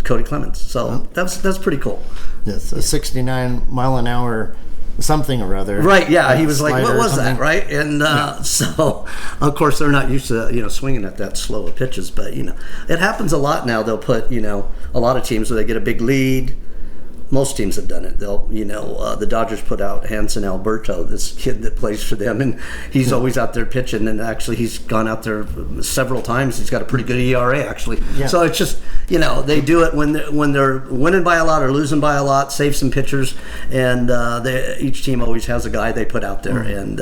Cody Clemens. So that's pretty cool. Yes, a 69 mile an hour something or other. Right, yeah. He was like, what was that, right? And so, of course, they're not used to, swinging at that slow of pitches. But, it happens a lot now. They'll put, a lot of teams where they get a big lead. Most teams have done it. They'll, the Dodgers put out Hanson Alberto, this kid that plays for them, and he's always out there pitching. And actually, he's gone out there several times. He's got a pretty good ERA, actually. Yeah. So it's just, they do it when they're winning by a lot or losing by a lot. Save some pitchers, and each team always has a guy they put out there, and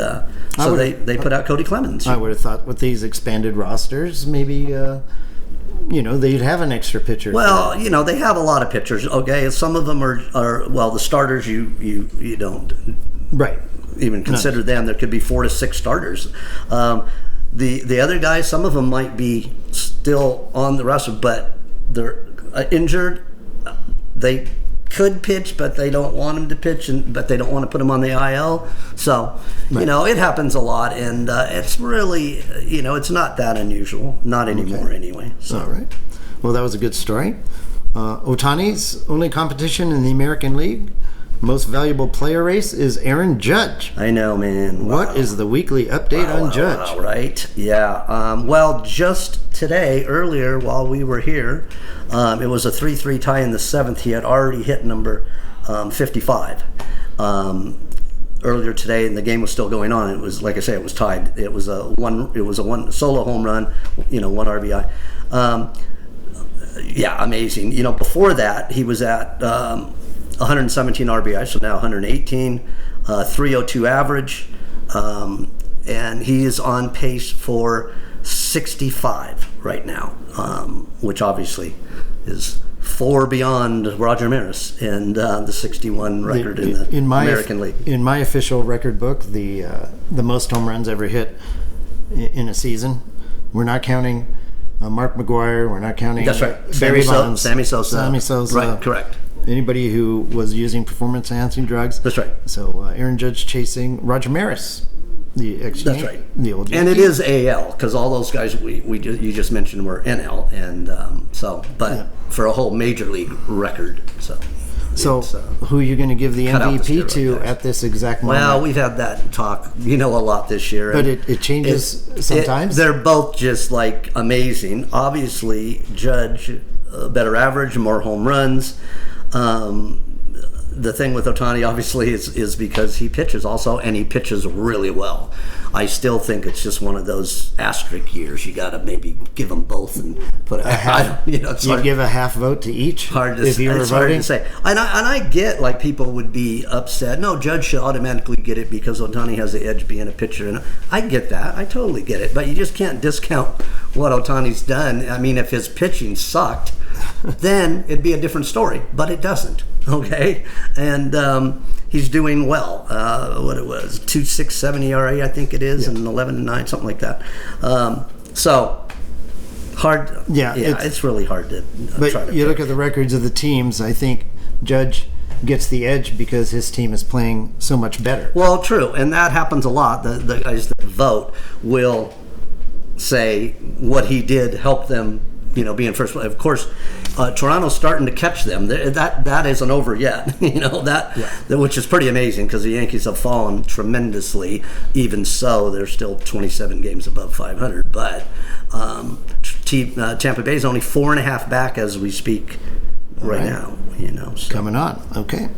so they put out Cody Clemens. I would have thought with these expanded rosters, maybe. They'd have an extra pitcher. Well, they have a lot of pitchers. Okay, some of them are the starters. You don't right even consider them. There could be 4 to 6 starters. The other guys, some of them might be still on the roster, but they're injured. They could pitch, but they don't want him to pitch, but they don't want to put him on the IL. So, right. It happens a lot, and it's really, it's not that unusual. Not anymore, anyway. So. All right. Well, that was a good story. Ohtani's only competition in the American League, most valuable player race, is Aaron Judge. I know, man. Wow. What is the weekly update on Judge? Wow, right. Yeah. Just today, earlier, while we were here, it was a 3-3 tie in the 7th. He had already hit number 55 earlier today, and the game was still going on. It was, like I say, it was tied. It was a one solo home run, 1 RBI. Amazing. Before that, he was at 117 RBI, so now 118, 302 average, and he is on pace for 65 right now, which obviously is 4 beyond Roger Maris and the 61 record in the American League. In my official record book, the most home runs ever hit in a season. We're not counting Mark McGwire. We're not counting That's right. Barry Bonds. Sammy Sosa. Right, correct. Anybody who was using performance-enhancing drugs. That's right. So Aaron Judge chasing Roger Maris, the ex. That's right. The old. And it is AL because all those guys you just mentioned were NL, and for a whole major league record. So who are you going to give the MVP to at this exact moment? Well, we've had that talk, a lot this year. But it changes sometimes? They're both just, amazing. Obviously, Judge, better average, more home runs. The thing with Ohtani, obviously, is because he pitches also, and he pitches really well. I still think it's just one of those asterisk years. You got to maybe give them both and put a half. You'd give a half vote to each if you were voting? Hard to say. And I get, people would be upset. No, Judge should automatically get it because Ohtani has the edge being a pitcher. And I get that. I totally get it. But you just can't discount what Ohtani's done. I mean, if his pitching sucked, then it'd be a different story. But it doesn't. Okay, and he's doing well. What it was, 2.67 ERA, I think it is, and 11-9, something like that. So hard. Yeah, it's really hard to. But you look at the records of the teams. I think Judge gets the edge because his team is playing so much better. Well, true, and that happens a lot. The guys that vote will say what he did helped them. Being first, of course, Toronto's starting to catch them. That isn't over yet. Which is pretty amazing because the Yankees have fallen tremendously. Even so, they're still 27 games above 500. But Tampa Bay is only 4.5 back as we speak right now. Coming on. Okay,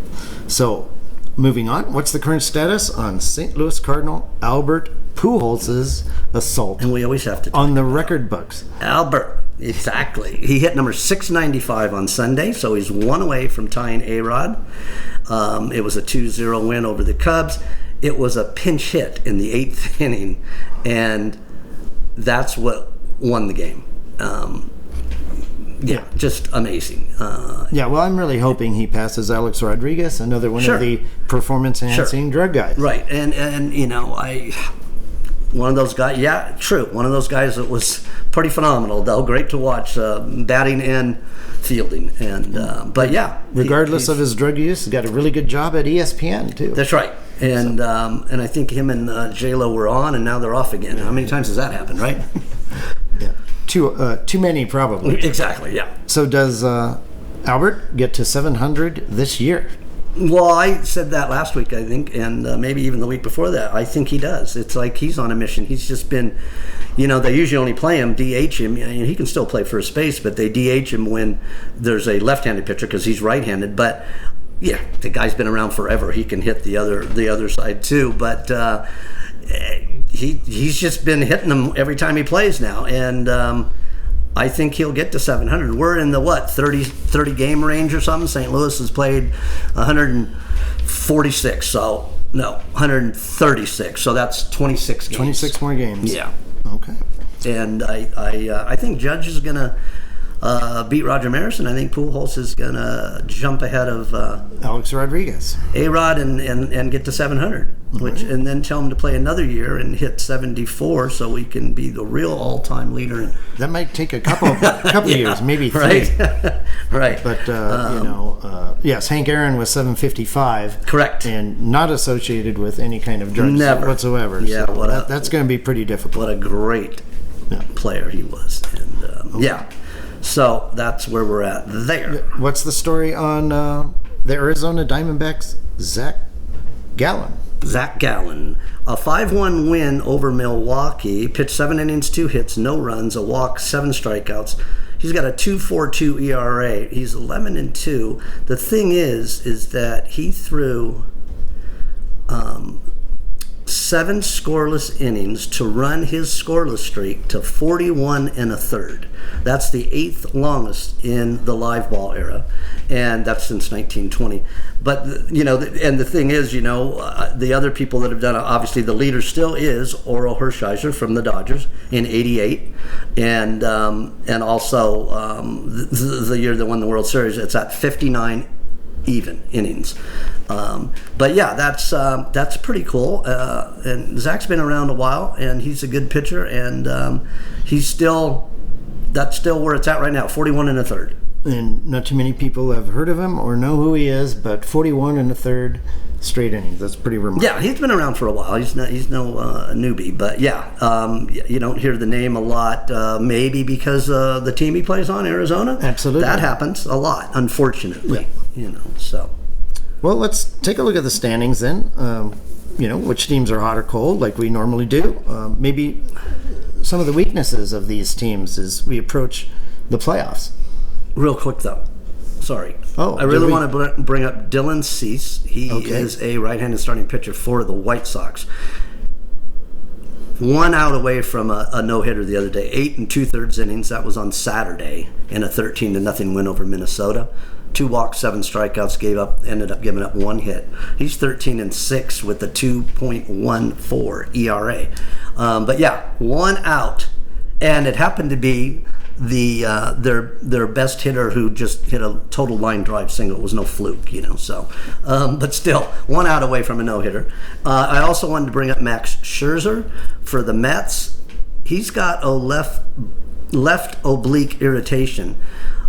so moving on. What's the current status on St. Louis Cardinal Albert Pujols' assault? And we always have to on the record books. Albert. Exactly. He hit number 695 on Sunday, so he's 1 away from tying A-Rod. It was a 2-0 win over the Cubs. It was a pinch hit in the 8th inning, and that's what won the game. Just amazing. Well, I'm really hoping he passes Alex Rodriguez, another one of the performance-enhancing drug guys. Right, and one of those guys, true. One of those guys that was pretty phenomenal, though. Great to watch, batting and fielding. And regardless of his drug use, he got a really good job at ESPN too. That's right. And I think him and J-Lo were on, and now they're off again. How many times has that happened, right? Too many probably. Exactly. Yeah. So does Albert get to 700 this year? Well, I said that last week, I think, and maybe even the week before that. I think he does. It's like he's on a mission. He's just been, they usually only play him, DH him. He can still play first base, but they DH him when there's a left-handed pitcher because he's right-handed. But yeah, the guy's been around forever. He can hit the other side too. But he's just been hitting them every time he plays now, and I think he'll get to 700. We're in the 30 game range or something. St. Louis has played 146, so no, 136. So that's 26 games. 26 more games. Yeah. Okay. And I think Judge is gonna beat Roger Maris, and I think Pujols is gonna jump ahead of Alex Rodriguez, A-Rod, and get to 700. And then tell him to play another year and hit 74, so we can be the real all-time leader. That might take a couple years, maybe 3. Right. Right. But yes, Hank Aaron was 755. Correct. And not associated with any kind of drugs whatsoever. Yeah. So that's going to be pretty difficult. What a great player he was. And yeah. So that's where we're at there. What's the story on the Arizona Diamondbacks' Zach Gallen? Zach Gallen, a 5-1 win over Milwaukee, pitched 7 innings, 2 hits, no runs, a walk, 7 strikeouts. He's got a 2.42 ERA. He's 11-2. The thing is that he threw 7 scoreless innings to run his scoreless streak to 41 1/3. That's the 8th longest in the live ball era, and that's since 1920. But and the thing is, the other people that have done it, obviously the leader still is Orel Hershiser from the Dodgers in '88, and also the year that won the World Series. It's at 59 even innings. But yeah, that's pretty cool. And Zach's been around a while, and he's a good pitcher, and that's still where it's at right now, 41 1/3. And not too many people have heard of him or know who he is, but 41 1/3 straight innings. That's pretty remarkable. Yeah, he's been around for a while. He's no newbie, but yeah, you don't hear the name a lot. Maybe because the team he plays on, Arizona. Absolutely, that happens a lot, unfortunately. Yeah. So. Well, let's take a look at the standings then. Which teams are hot or cold, like we normally do. Maybe some of the weaknesses of these teams as we approach the playoffs. Real quick, though. Sorry. I really want to bring up Dylan Cease. He is a right-handed starting pitcher for the White Sox. 1 out away from a no-hitter the other day. 8 2/3 innings. That was on Saturday in a 13-0 win over Minnesota. 2 walks, 7 strikeouts, ended up giving up 1 hit. He's 13-6 with a 2.14 ERA. But yeah, 1 out, and it happened to be their best hitter who just hit a total line drive single. It was no fluke, So, but still, 1 out away from a no hitter. I also wanted to bring up Max Scherzer for the Mets. He's got a left oblique irritation.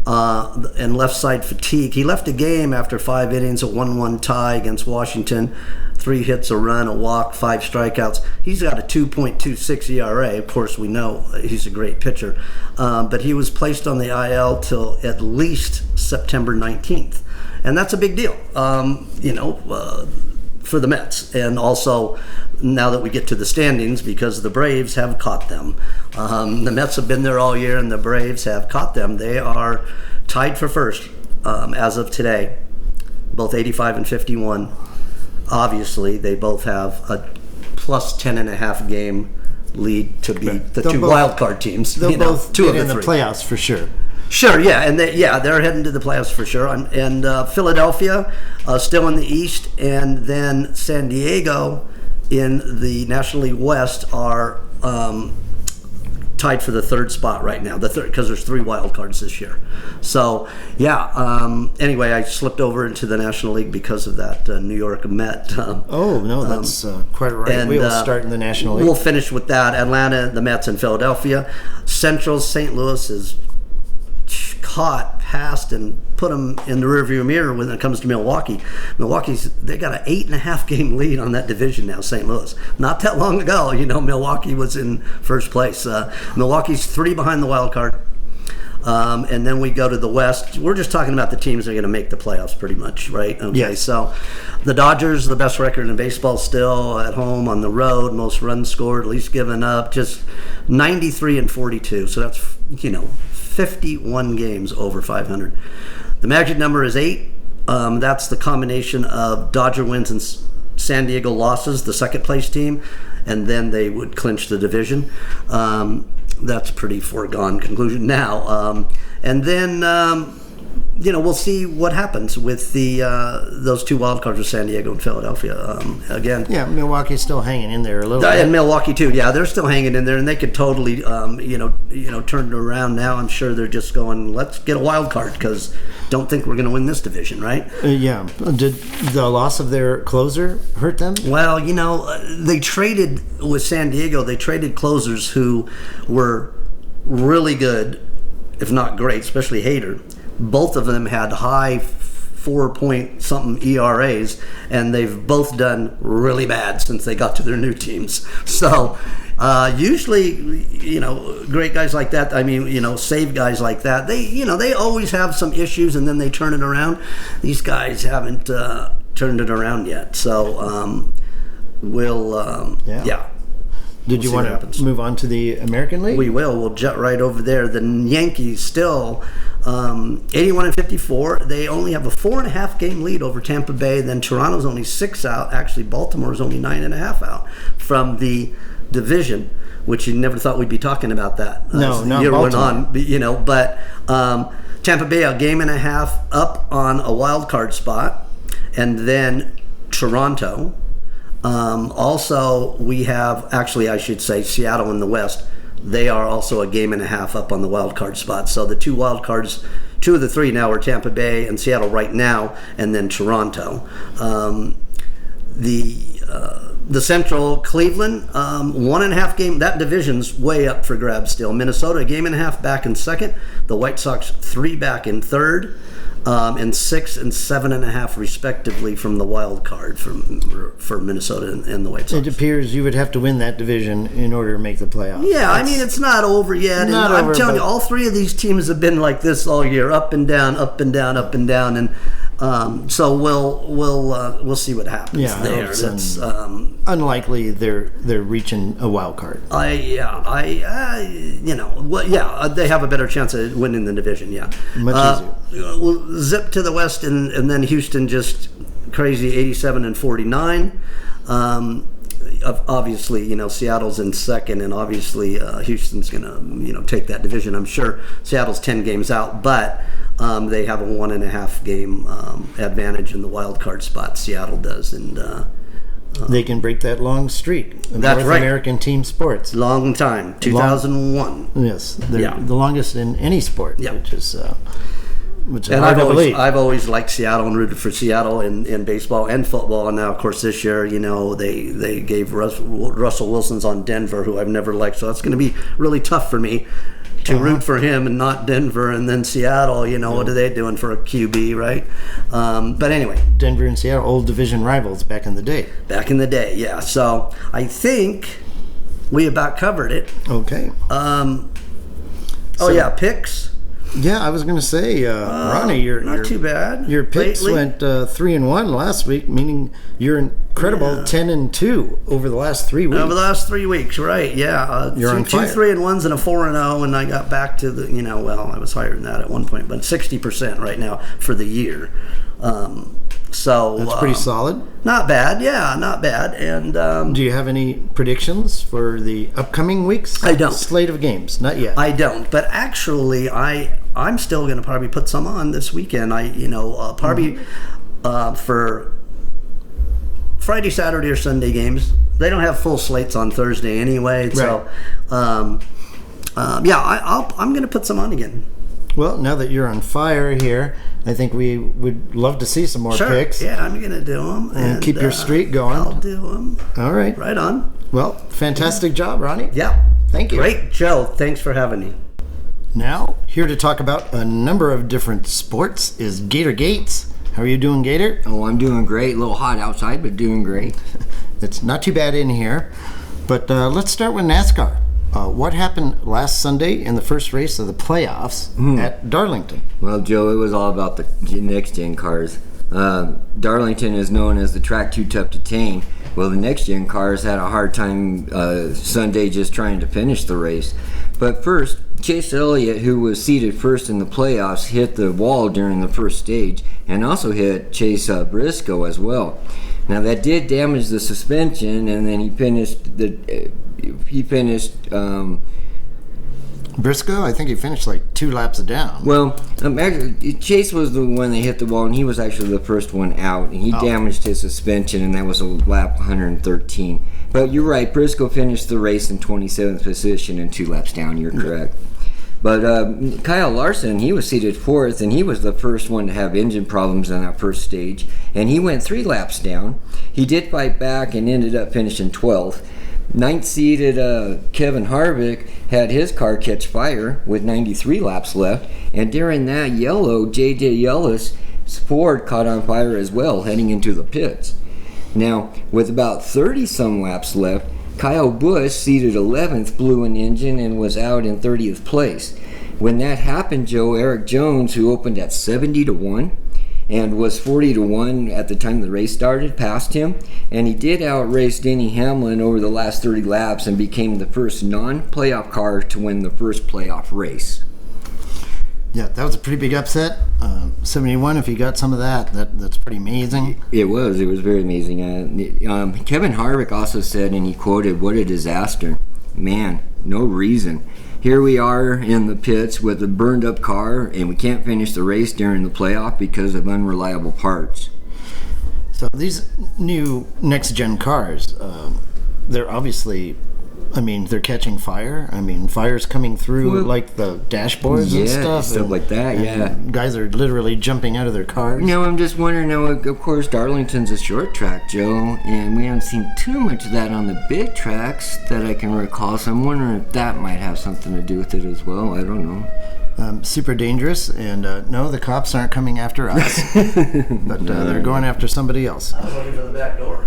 And left side fatigue. He left a game after 5 innings, a 1-1 tie against Washington, 3 hits, a run, a walk, 5 strikeouts. He's got a 2.26 ERA. Of course, we know he's a great pitcher, but he was placed on the IL till at least September 19th, and that's a big deal. For the Mets, and also now that we get to the standings, because the Braves have caught them. The Mets have been there all year, and the Braves have caught them. They are tied for first as of today, both 85 and 51. Obviously, they both have a plus 10.5 game lead to beat the two wild card teams. They'll both two get of in the playoffs for sure. Sure, yeah, and they're heading to the playoffs for sure. And Philadelphia still in the East, and then San Diego in the National League West are tied for the 3rd spot right now. Because there's 3 wild cards this year. So yeah. Anyway, I slipped over into the National League because of that New York Met. That's quite right. And, we will start in the National League. We'll finish with that. Atlanta, the Mets, and Philadelphia. Central St. Louis is caught, passed, and put them in the rearview mirror when it comes to Milwaukee. They got an 8.5 game lead on that division now, St. Louis. Not that long ago, Milwaukee was in first place. Milwaukee's 3 behind the wild card. And then we go to the West. We're just talking about the teams that are going to make the playoffs pretty much, right? Okay, Yes. so the Dodgers, the best record in baseball still, at home, on the road, most runs scored, least given up, just 93-42. So that's, 51 games over 500. The magic number is 8. That's the combination of Dodger wins and San Diego losses, the second place team, and then they would clinch the division. That's a pretty foregone conclusion now. And then, we'll see what happens with those 2 wild cards with San Diego and Philadelphia. Again, Yeah, Milwaukee's still hanging in there a little bit. and Milwaukee too. Yeah, they're still hanging in there, and they could totally, turn it around now. I'm sure they're just going, let's get a wild card because don't think we're going to win this division, right? Yeah. Did the loss of their closer hurt them? Well, they traded with San Diego. They traded closers who were really good, if not great, especially Hader. Both of them had high 4-point-something ERAs, and they've both done really bad since they got to their new teams. So usually, great guys like that, save guys like that, they always have some issues, and then they turn it around. These guys haven't turned it around yet. So we'll, Yeah. Did you want to move on to the American League? We will. We'll jet right over there. The Yankees still 81-54. They only have a 4.5 game lead over Tampa Bay. Then Toronto's only 6 out. Actually, Baltimore's only 9.5 out from the division, which you never thought we'd be talking about that. No, as not the year went Baltimore. on. But Tampa Bay a 1.5 games up on a wild card spot, and then Toronto. Also, we have, I should say, Seattle in the West. They are also a 1.5 games up on the wild card spot. So the 2 wild cards, 2 of the 3 now are Tampa Bay and Seattle right now, and then Toronto. The Central, Cleveland, 1.5 game. That division's way up for grabs still. Minnesota, 1.5 games back in second. The White Sox, 3 back in third. And 6 and 7.5 respectively from the wild card for Minnesota and the White Sox. It appears you would have to win that division in order to make the playoffs. Yeah, it's not over yet. Not and over, I'm telling you, but- all 3 of these teams have been like this all year, up and down, up and down, up and down, and so we'll see what happens there. It's That's unlikely they're reaching a wild card. they have a better chance of winning the division. Yeah, Much easier. We'll zip to the West, and then Houston just crazy 87-49. Obviously, Seattle's in second, and obviously Houston's gonna take that division. I'm sure Seattle's 10 games out, but they have a 1.5 game advantage in the wild card spot. Seattle does, and They can break that long streak of That's North right. American team sports. long time, 2001. Yes, they're Yeah. the longest in any sport, Yeah. which is And hard to believe. I've always liked Seattle and rooted for Seattle in baseball and football. And now, of course, this year, they gave Russell Wilson's on Denver, who I've never liked. So that's going to be really tough for me to root for him and not Denver. And then Seattle, what are they doing for a QB, right? But anyway, Denver and Seattle, old division rivals back in the day. back in the day, yeah. So I think we about covered it. Okay. Picks. Yeah, I was going to say, Ronnie, Not too bad. Your picks Lately. went 3-1 last week, meaning you're incredible 10-2 over the last 3 weeks. Over the last 3 weeks, right? Yeah, You're on two fire. 3-1s and a 4-0, and I got back to the I was higher than that at one point, but 60% right now for the year. So That's pretty solid. Not bad, yeah, not bad. And Do you have any predictions for the upcoming weeks? I don't. Slate of games, not yet. I don't, but actually, I'm still going to probably put some on this weekend. Probably for Friday, Saturday, or Sunday games. They don't have full slates on Thursday anyway, so I'm going to put some on again. Well, now that you're on fire here, I think we would love to see some more picks. Yeah, I'm going to do them. And keep your streak going. I'll do them. All right. Right on. Well, fantastic job, Ronnie. Yeah. Thank you. Great, Joe. Thanks for having me. Now, here to talk about a number of different sports is Gator Gates. How are you doing, Gator? Oh, I'm doing great. A little hot outside, but doing great. It's not too bad in here. But let's start with NASCAR. what happened last Sunday in the first race of the playoffs at Darlington? Well, Joe, it was all about the next-gen cars. Darlington is known as the track too tough to tame. Well, the next-gen cars had a hard time Sunday just trying to finish the race. But first, Chase Elliott, who was seated first in the playoffs, hit the wall during the first stage and also hit Chase Briscoe as well. Now, that did damage the suspension, and then he finished Briscoe, I think he finished like 2 laps down. Well, actually, Chase was the one that hit the wall, and he was actually the first one out, and he damaged his suspension, and that was a lap 113. But you're right, Briscoe finished the race in 27th position and 2 laps down. You're correct. But Kyle Larson, he was seated 4th, and he was the first one to have engine problems on that first stage, and he went 3 laps down. He did fight back and ended up finishing 12th. 9th seeded Kevin Harvick had his car catch fire with 93 laps left, and during that yellow, J.J. Ellis' Ford caught on fire as well, heading into the pits. Now, with about 30-some laps left, Kyle Busch, seated 11th, blew an engine and was out in 30th place. When that happened, Joe, Eric Jones, who opened at 70-1, and was 40-1 at the time the race started, passed him, and he did outrace Denny Hamlin over the last 30 laps and became the first non-playoff car to win the first playoff race. Yeah, that was a pretty big upset. 71, if you got some of that's pretty amazing. It was very amazing. Kevin Harvick also said, and he quoted, "What a disaster. Man, no reason. Here we are in the pits with a burned up car, and we can't finish the race during the playoff because of unreliable parts." So these new next-gen cars, they're obviously, they're catching fire. Fire's coming through like the dashboards and stuff like that, yeah. Guys are literally jumping out of their cars. I'm just wondering now, of course, Darlington's a short track, Joe, and we haven't seen too much of that on the big tracks that I can recall, so I'm wondering if that might have something to do with it as well. I don't know. Super dangerous, and no, the cops aren't coming after us, but they're going after somebody else. I was looking for the back door.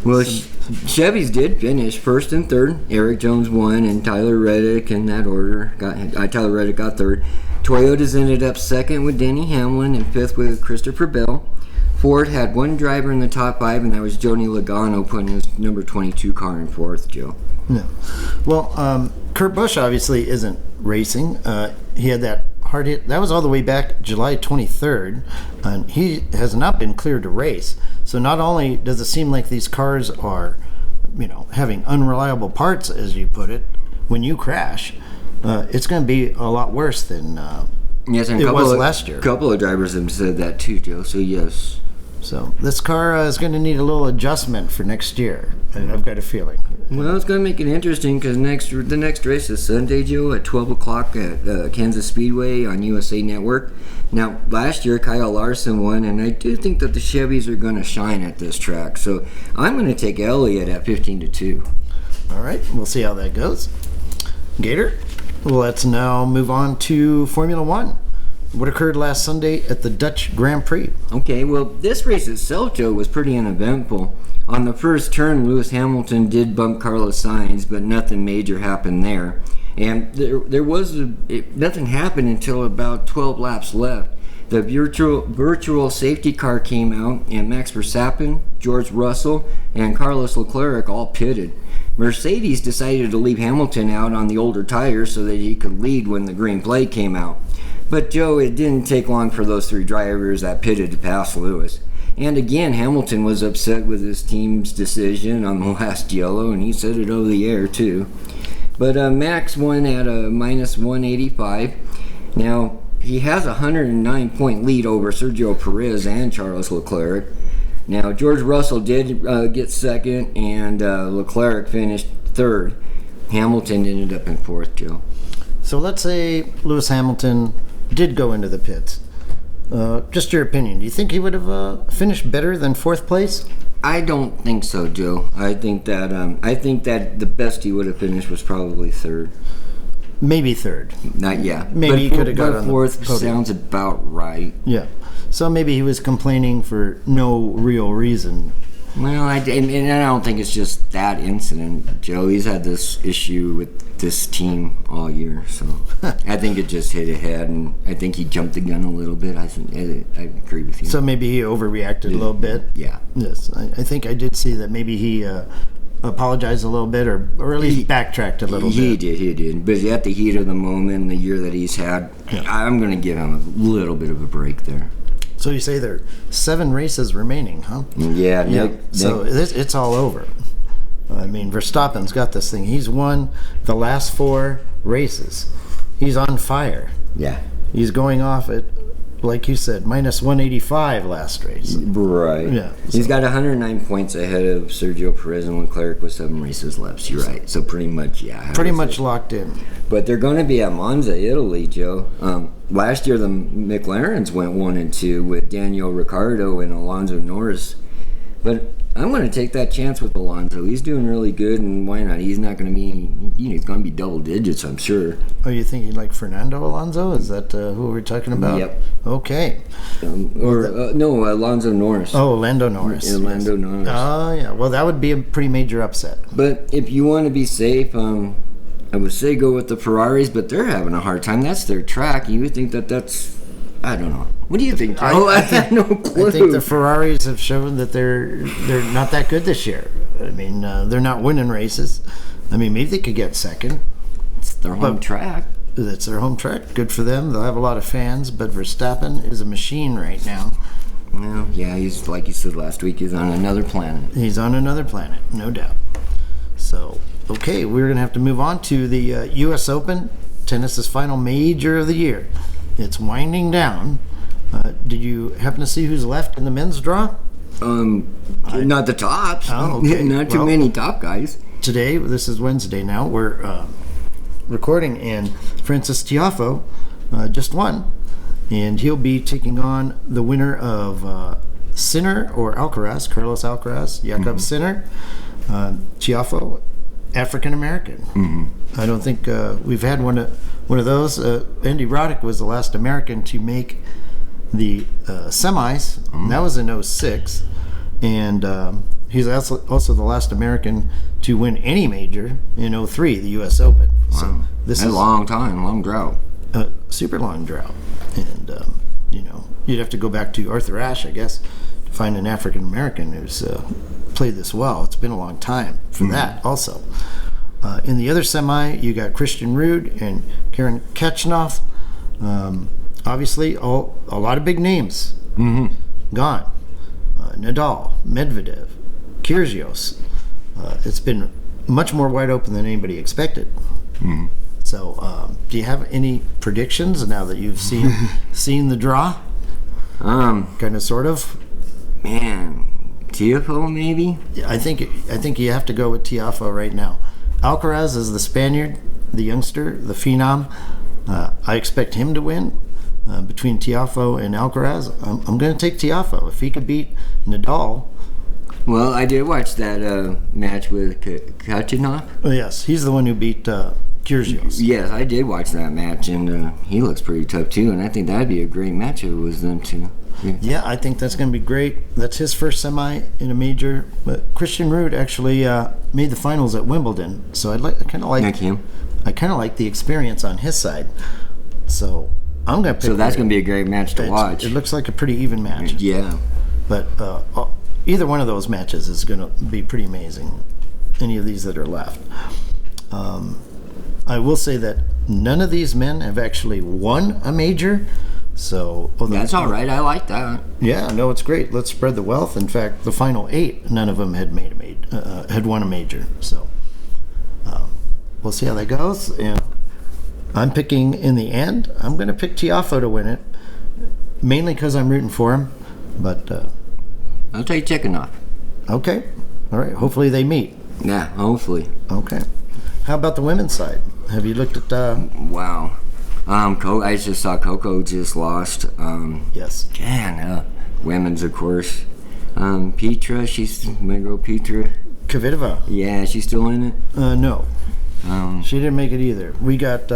Well, Chevys did finish 1st and 3rd. Eric Jones won, and Tyler Reddick in that order. Tyler Reddick got 3rd. Toyotas ended up 2nd with Denny Hamlin and 5th with Christopher Bell. Ford had one driver in the top 5, and that was Joni Logano putting his number 22 car in 4th, Joe. No. Well, Kurt Busch obviously isn't racing. He had that hard hit. That was all the way back July 23rd, and he has not been cleared to race. So not only does it seem like these cars are, having unreliable parts, as you put it, when you crash, it's going to be a lot worse than yes, and it was last year. A couple of drivers have said that too, Joe, so yes. So this car is going to need a little adjustment for next year. I've got a feeling. Well, it's going to make it interesting because the next race is Sunday, Joe, at 12 o'clock at Kansas Speedway on USA Network. Now, last year, Kyle Larson won, and I do think that the Chevys are going to shine at this track. So I'm going to take Elliott at 15-2. All right, we'll see how that goes. Gator, let's now move on to Formula One. What occurred last Sunday at the Dutch Grand Prix? Okay, well, this race itself, Joe, was pretty uneventful. On the first turn, Lewis Hamilton did bump Carlos Sainz, but nothing major happened there. And nothing happened until about 12 laps left. The virtual safety car came out, and Max Verstappen, George Russell, and Carlos Leclerc all pitted. Mercedes decided to leave Hamilton out on the older tires so that he could lead when the green flag came out. But, Joe, it didn't take long for those 3 drivers that pitted to pass Lewis. And again, Hamilton was upset with his team's decision on the last yellow, and he said it over the air, too. But Max won at a minus 185. Now, he has a 109-point lead over Sergio Perez and Charles Leclerc. Now, George Russell did get 2nd, and Leclerc finished 3rd. Hamilton ended up in 4th, Joe. So let's say Lewis Hamilton did go into the pits. Just your opinion. Do you think he would have finished better than 4th place? I don't think so, Joe. I think that the best he would have finished was probably 3rd. Maybe 3rd. Not yet. Maybe he could have got on the 4th podium. sounds about right. Yeah. So maybe he was complaining for no real reason. Well, and I don't think it's just that incident, Joe. He's had this issue with this team all year, so I think it just hit ahead, and I think he jumped the gun a little bit. I agree with you. So maybe he overreacted a little bit. Yeah. Yes, I think I did see that. Maybe he apologized a little bit, or at least backtracked a little bit. He did. But at the heat of the moment, the year that he's had, I'm going to give him a little bit of a break there. So you say there are 7 races remaining, huh? Yeah. Nick, so it's all over. I mean, Verstappen's got this thing. He's won the last 4 races. He's on fire. Yeah. He's going off at, like you said, minus 185 last race. Right. Yeah. He's got 109 points ahead of Sergio Perez and Leclerc with 7 races left. You're right. So pretty much, Pretty much locked in. But they're going to be at Monza, Italy, Joe. Last year, the McLarens went 1 and 2 with Daniel Ricciardo and Alonso Norris. But I'm going to take that chance with Alonso. He's doing really good, and why not? He's not going to be, he's going to be double digits, I'm sure. Oh, you thinking like Fernando Alonso? Is that who we're talking about? Yep. Okay. No, Alonso Norris. Oh, Lando Norris. Lando Norris. Oh, yeah. Well, that would be a pretty major upset. But if you want to be safe, I would say go with the Ferraris, but they're having a hard time. That's their track. You would think that's, I don't know. What do you think, Joe? I have no clue. I think the Ferraris have shown that they're not that good this year. I mean, they're not winning races. I mean, maybe they could get second. It's their home track. It's their home track. Good for them. They'll have a lot of fans, but Verstappen is a machine right now. Well, yeah, he's, like you said last week, he's on another planet. He's on another planet, no doubt. So, okay, we're going to have to move on to the U.S. Open, tennis's final major of the year. It's winding down. Did you happen to see who's left in the men's draw? Not the tops. Oh, okay. Not too many top guys. Today, this is Wednesday now, we're recording, and Francis Tiafoe just won. And he'll be taking on the winner of Sinner or Alcaraz, Carlos Alcaraz, Jakob Sinner. Tiafoe, African American. I don't think we've had one of those. Andy Roddick was the last American to make the semis. That was in 2006, and he's also the last American to win any major in 2003, the U.S. Open. Wow. So this is a long time, long drought. Super long drought, and you'd have to go back to Arthur Ashe, I guess, to find an African American who's played this well. It's been a long time for that also. In the other semi, you got Christian Ruud and Karen Khachanov. Obviously, a lot of big names gone. Nadal, Medvedev, Kyrgios. It's been much more wide open than anybody expected. So, do you have any predictions now that you've seen the draw? Kind of, sort of. Man, Tiafoe maybe. I think you have to go with Tiafoe right now. Alcaraz is the Spaniard, the youngster, the phenom. I expect him to win. Between Tiafoe and Alcaraz, I'm going to take Tiafoe. If he could beat Nadal. Well, I did watch that match with Khachanov. Oh, yes, he's the one who beat Kyrgios. Yes, I did watch that match, and he looks pretty tough too. And I think that'd be a great match if it was them two. Yeah, I think that's going to be great. That's his first semi in a major. But Christian Ruud actually made the finals at Wimbledon, so I kind of like him. I kind of like the experience on his side. So I'm going to pick. So that's going to be a great match to watch. It looks like a pretty even match. Yeah. But either one of those matches is going to be pretty amazing. Any of these that are left. I will say that none of these men have actually won a major. So that's all right. I like that. Yeah, no, it's great. Let's spread the wealth. In fact, the final 8, none of them had had won a major. So we'll see how that goes. And I'm picking in the end. I'm going to pick Tiafoe to win it, mainly because I'm rooting for him. But I'll take Tikhonov. Okay, all right. Hopefully they meet. Yeah, hopefully. Okay. How about the women's side? Have you looked at? Wow. I just saw Coco just lost. Yes. Yeah, women's, of course. Petra, she's my girl Petra. Kvitova. Yeah, she's still in it? No. She didn't make it either. We got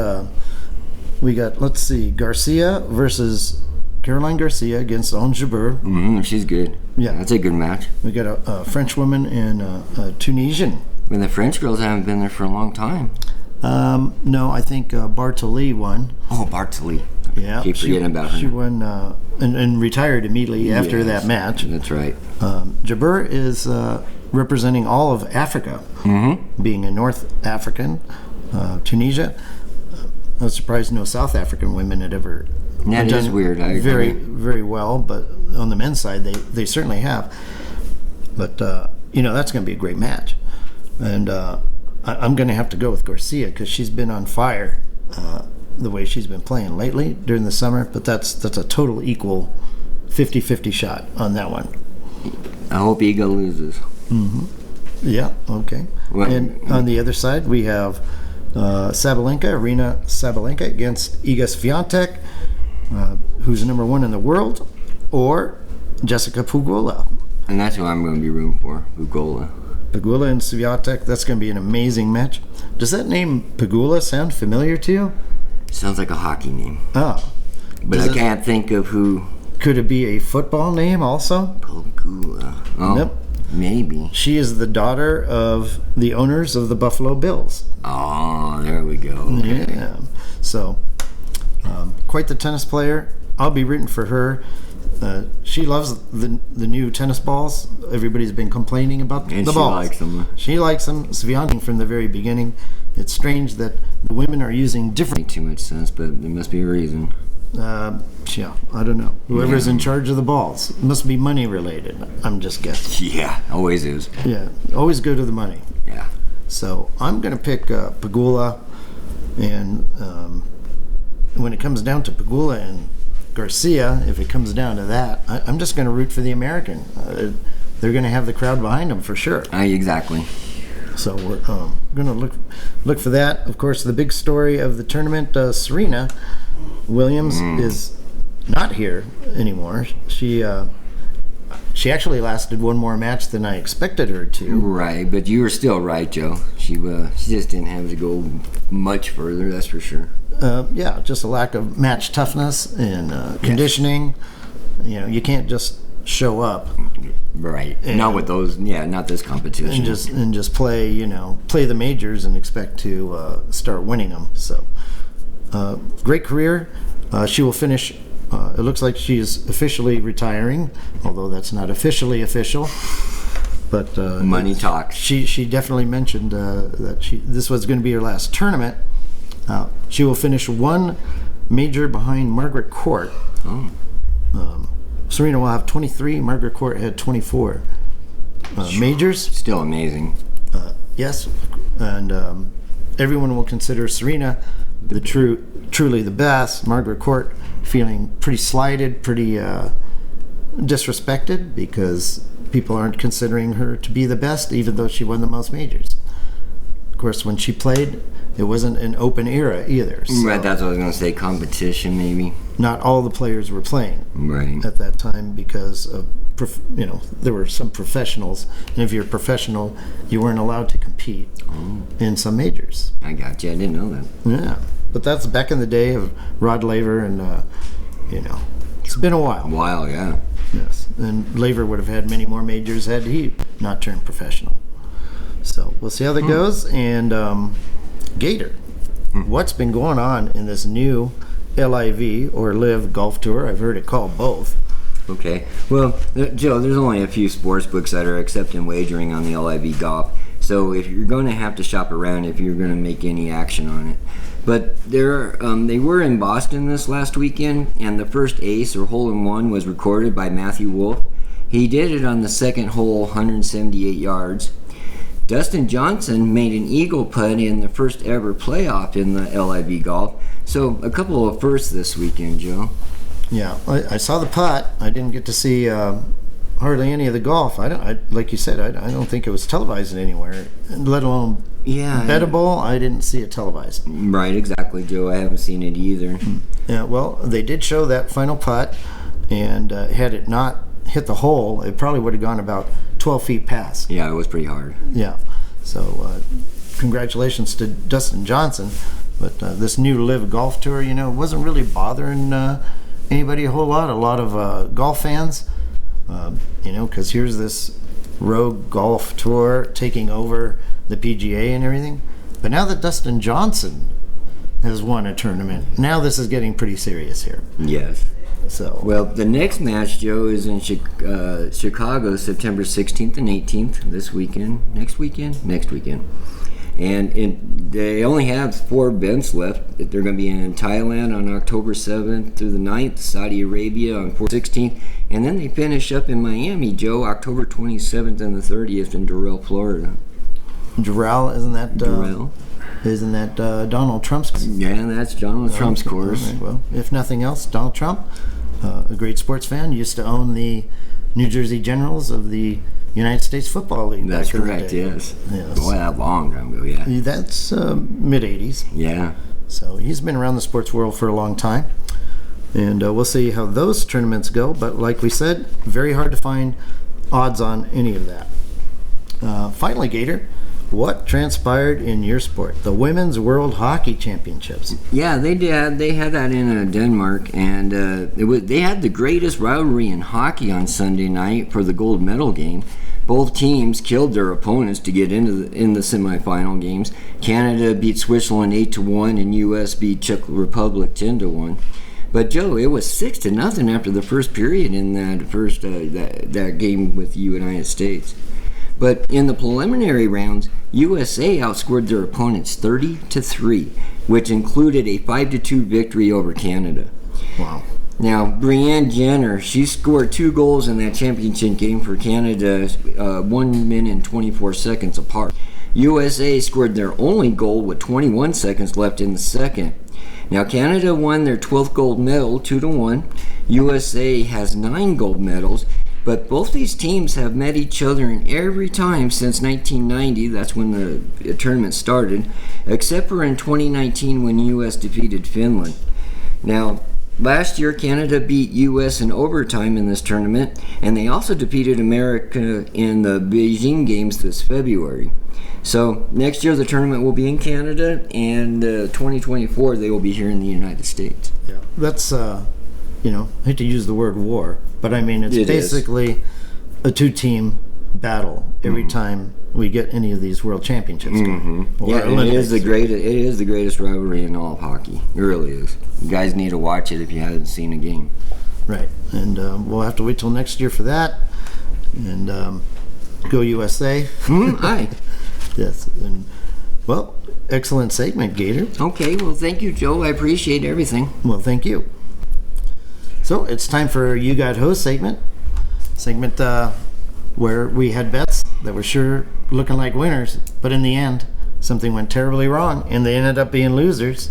let's see, Garcia versus Caroline Garcia against Ons Jabeur. She's good. Yeah. That's a good match. We got a French woman and a Tunisian. And the French girls haven't been there for a long time. No, I think Bartoli won. Oh, Bartoli. Yeah, Keep forgetting about her. She won and retired immediately after Yes, that match. That's right. Jabeur is representing all of Africa, being a North African. Tunisia, I was surprised no South African women had ever That is done weird. I very, agree. very well, but on the men's side, they certainly have. But, that's going to be a great match. And I'm going to have to go with Garcia because she's been on fire the way she's been playing lately during the summer. But that's a total equal 50-50 shot on that one. I hope Iga loses. Yeah, okay. Well, and on the other side, we have Arina Sabalenka against Iga Swiatek, who's number 1 in the world, or Jessica Pegula. And that's who I'm going to be rooting for, Pegula. Pegula and Swiatek, that's going to be an amazing match. Does that name Pegula sound familiar to you? Sounds like a hockey name. Oh. But I can't think of who. Could it be a football name also? Pegula. Oh, Nope. Maybe. She is the daughter of the owners of the Buffalo Bills. Oh, there we go. Okay. Yeah. So, quite the tennis player. I'll be rooting for her. She loves the new tennis balls. Everybody's been complaining about And the she balls. likes them. She likes them. Swiatek from the very beginning. It's strange that the women are using different. Make too much sense, but there must be a reason. Yeah, I don't know. Whoever's in charge of the balls, it must be money related. I'm just guessing. Yeah, always is. Yeah, always go to the money. Yeah. So I'm going to pick Pegula, and when it comes down to Pegula and Garcia, if it comes down to that, I'm just going to root for the American. They're going to have the crowd behind them for sure. Exactly. So we're going to look for that. Of course, the big story of the tournament, Serena Williams is not here anymore. She actually lasted one more match than I expected her to. Right, but you were still right, Joe. She just didn't have to go much further, that's for sure. Yeah, just a lack of match toughness and conditioning. You can't just show up Right. Not with those. Yeah, not this competition. and just play the majors and expect to start winning them. So great career. She will finish. It looks like she is officially retiring, although that's not officially official. But Money talks. She definitely mentioned that this was going to be her last tournament. She will finish one major behind Margaret Court. Oh. Serena will have 23. Margaret Court had 24 majors. Still amazing. Yes, and everyone will consider Serena truly the best. Margaret Court feeling pretty slighted, pretty disrespected because people aren't considering her to be the best, even though she won the most majors. Of course, when she played, it wasn't an open era either. So Right, that's what I was going to say. Competition, maybe. not all the players were playing Right. at that time because of there were some professionals, and if you're a professional, you weren't allowed to compete in some majors. I got you. I didn't know that. Yeah, but that's back in the day of Rod Laver, and it's been a while. Wow, yeah. Yes, and Laver would have had many more majors had he not turned professional. So we'll see how that goes. And Gator, what's been going on in this new LIV or Live Golf Tour? I've heard it called both. Okay. Well, Joe, there's only a few sports books that are accepting wagering on the LIV golf. So if you're going to have to shop around if you're going to make any action on it. But they were in Boston this last weekend, and the first ace or hole-in-one was recorded by Matthew Wolf. He did it on the second hole, 178 yards. Dustin Johnson made an eagle putt in the first ever playoff in the LIV golf. So a couple of firsts this weekend, Joe. Yeah, I saw the putt. I didn't get to see hardly any of the golf. Like you said, I don't think it was televised anywhere, let alone bettable. I didn't see it televised. Right, exactly, Joe. I haven't seen it either. Yeah, well, they did show that final putt, and had it not hit the hole, it probably would have gone about 12 feet past. Yeah, it was pretty hard. Yeah, so congratulations to Dustin Johnson. But this new Live Golf Tour, wasn't really bothering anybody a whole lot. A lot of golf fans, because here's this Rogue Golf Tour taking over the PGA and everything. But now that Dustin Johnson has won a tournament, now this is getting pretty serious here. Yes. So Well, the next match, Joe, is in Chicago, September 16th and 18th. Next weekend. And they only have 4 events left. They're going to be in Thailand on October 7th through the 9th, Saudi Arabia on 16th, and then they finish up in Miami, Joe, October 27th and the 30th in Doral, Florida. Doral, isn't that Doral? Isn't that Donald Trump's? Yeah, that's Donald Trump's course. Right, well, if nothing else, Donald Trump, a great sports fan, used to own the New Jersey Generals of the United States Football League. That's back in the correct, day. yes. Yes. Boy, that long time ago, yeah. That's mid-'80s. Yeah. So he's been around the sports world for a long time. And we'll see how those tournaments go. But like we said, very hard to find odds on any of that. Finally, Gator, what transpired in your sport? The Women's World Hockey Championships. Yeah, they did. They had that in Denmark, and they had the greatest rivalry in hockey on Sunday night for the gold medal game. Both teams killed their opponents to get in the semifinal games. Canada beat Switzerland 8-1, and U.S. beat Czech Republic 10-1. But Joe, it was 6-0 after the first period in that game with the United States. But in the preliminary rounds, USA outscored their opponents 30-3, which included a 5-2 victory over Canada. Wow. Now, Brianne Jenner, she scored 2 goals in that championship game for Canada, 1 minute and 24 seconds apart. USA scored their only goal with 21 seconds left in the second. Now, Canada won their 12th gold medal, 2-1. USA has 9 gold medals. But both these teams have met each other in every time since 1990, that's when the tournament started, except for in 2019 when U.S. defeated Finland. Now, last year Canada beat U.S. in overtime in this tournament, and they also defeated America in the Beijing Games this February. So next year the tournament will be in Canada, and 2024 they will be here in the United States. Yeah. That's, I hate to use the word war, but I mean, it's basically a 2-team battle every time we get any of these world championships going. Yeah, and it is the greatest rivalry in all of hockey. It really is. You guys need to watch it if you haven't seen a game. Right, and we'll have to wait till next year for that. And go USA. Aye. Yes, and well, excellent segment, Gator. Okay, well, thank you, Joe. I appreciate everything. Well, thank you. So it's time for You Got Host segment where we had bets that were sure looking like winners, but in the end, something went terribly wrong, and they ended up being losers.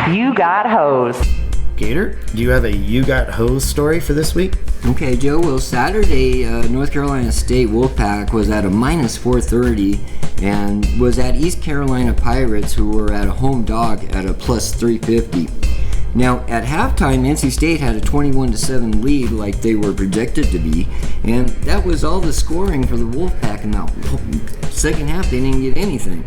You got hosed. Gator, do you have a You Got Hosed story for this week? Okay, Joe. Well, Saturday, North Carolina State Wolfpack was at a minus 430 and was at East Carolina Pirates, who were at a home dog at a plus 350. Now, at halftime, NC State had a 21-7 lead like they were projected to be, and that was all the scoring for the Wolfpack. In the second half, they didn't get anything.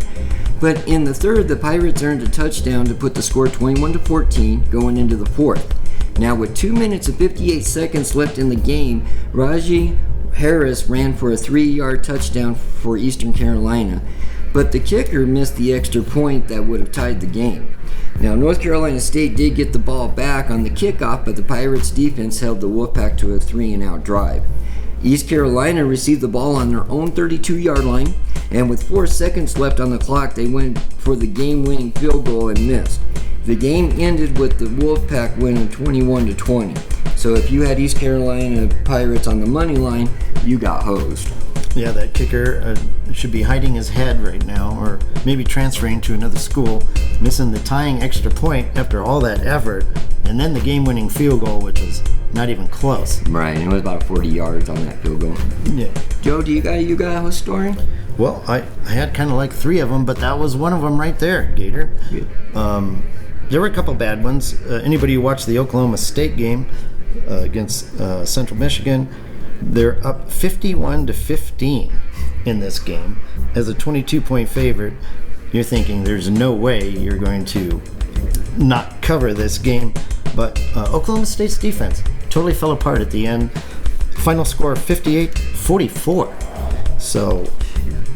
But in the third, the Pirates earned a touchdown to put the score 21-14 going into the fourth. Now, with 2 minutes and 58 seconds left in the game, Raji Harris ran for a 3-yard touchdown for Eastern Carolina, but the kicker missed the extra point that would have tied the game. Now, North Carolina State did get the ball back on the kickoff, but the Pirates' defense held the Wolfpack to a 3-and-out drive. East Carolina received the ball on their own 32-yard line, and with 4 seconds left on the clock, they went for the game-winning field goal and missed. The game ended with the Wolfpack winning 21-20. So if you had East Carolina Pirates on the money line, you got hosed. Yeah, that kicker should be hiding his head right now, or maybe transferring to another school, missing the tying extra point after all that effort, and then the game-winning field goal, which was not even close. Right, and it was about 40 yards on that field goal. Yeah. Joe, do you got a host story? Well, I had kind of like 3 of them, but that was one of them right there, Gator. Good. There were a couple bad ones. Anybody who watched the Oklahoma State game against Central Michigan, they're up 51-15 in this game as a 22-point favorite. You're thinking there's no way you're going to not cover this game. But Oklahoma State's defense totally fell apart at the end. Final score 58-44. So,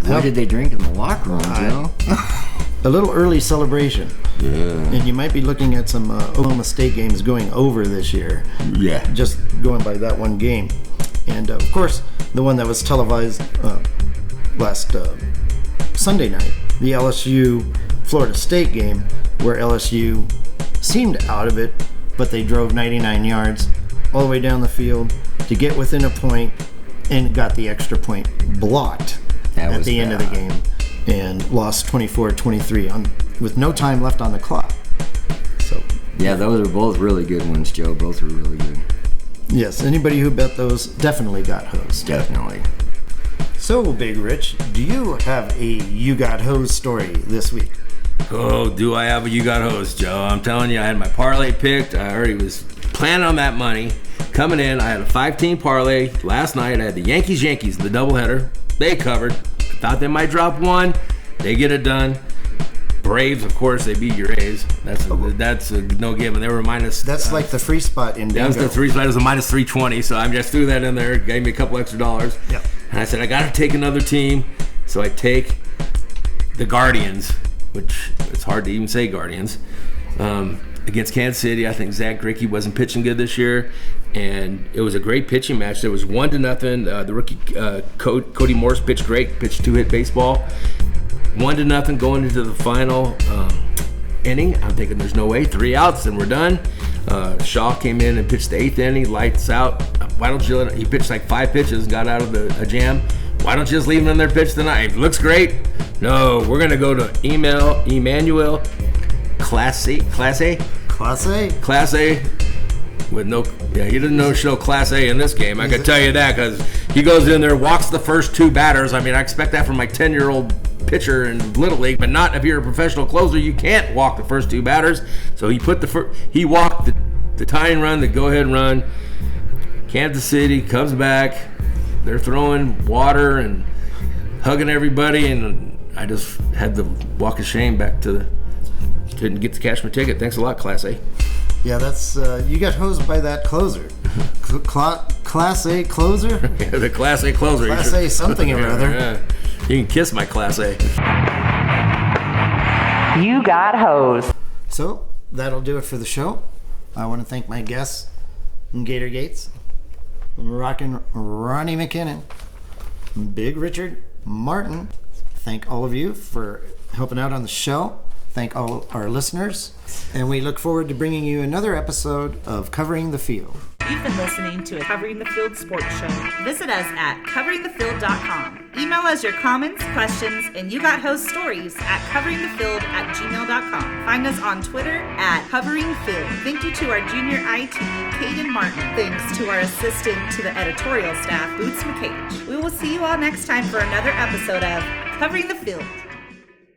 What did they drink in the locker room, Joe? a little early celebration. Yeah. And you might be looking at some Oklahoma State games going over this year. Yeah. Just going by that one game. And, of course, the one that was televised last Sunday night, the LSU-Florida State game, where LSU seemed out of it, but they drove 99 yards all the way down the field to get within a point and got the extra point blocked at the end of the game and lost 24-23 with no time left on the clock. So Yeah, those are both really good ones, Joe. Both are really good. yes, anybody who bet those definitely got hosed. Definitely. So, Big Rich, do you have a You Got Hosed story this week? Oh, do I have a You Got Hosed, Joe? I'm telling you, I had my parlay picked. I already was planning on that money. Coming in, I had a 5-team parlay. Last night, I had the Yankees, the doubleheader. They covered. Thought they might drop one. They get it done. Braves, of course, they beat your A's. That's a no given. They were minus. That's like the free spot in bingo. That was the free spot. It was a minus 320, so I just threw that in there. Gave me a couple extra dollars. Yep. And I said, I got to take another team. So I take the Guardians, which it's hard to even say Guardians, against Kansas City. I think Zach Greinke wasn't pitching good this year, and it was a great pitching match. There was 1-0. The rookie Cody Morse pitched great, pitched 2-hit baseball. 1-0 going into the final inning. I'm thinking there's no way. 3 outs and we're done. Shaw came in and pitched the 8th inning, lights out. Why don't you he pitched like 5 pitches and got out of a jam. Why don't you just leave him in there pitch tonight? It looks great. No, we're going to go to Emmanuel Class A with no, he didn't know show Class A in this game. I can tell you that because he goes in there, walks the first 2 batters. I mean, I expect that from my 10-year-old pitcher in Little League, but not if you're a professional closer. You can't walk the first 2 batters. So he walked the tying run, the go-ahead run. Kansas City comes back. They're throwing water and hugging everybody, and I just had the walk of shame back didn't get to cash my ticket. Thanks a lot, Class A. Yeah, that's you got hosed by that closer. Class A closer? Yeah, the Class A closer. Class A something or other. Yeah. You can kiss my Class A. You got hosed. So, that'll do it for the show. I want to thank my guests, Gator Gates, Rockin' Ronnie McKinnon, Big Richard Martin. Thank all of you for helping out on the show. Thank all our listeners. And we look forward to bringing you another episode of Covering the Field. You've been listening to a Covering the Field sports show. Visit us at coveringthefield.com. Email us your comments, questions, and You Got Host stories at coveringthefield@gmail.com. Find us on Twitter at coveringfield. Thank you to our junior IT, Caden Martin. Thanks to our assistant to the editorial staff, Boots McCage. We will see you all next time for another episode of Covering the Field.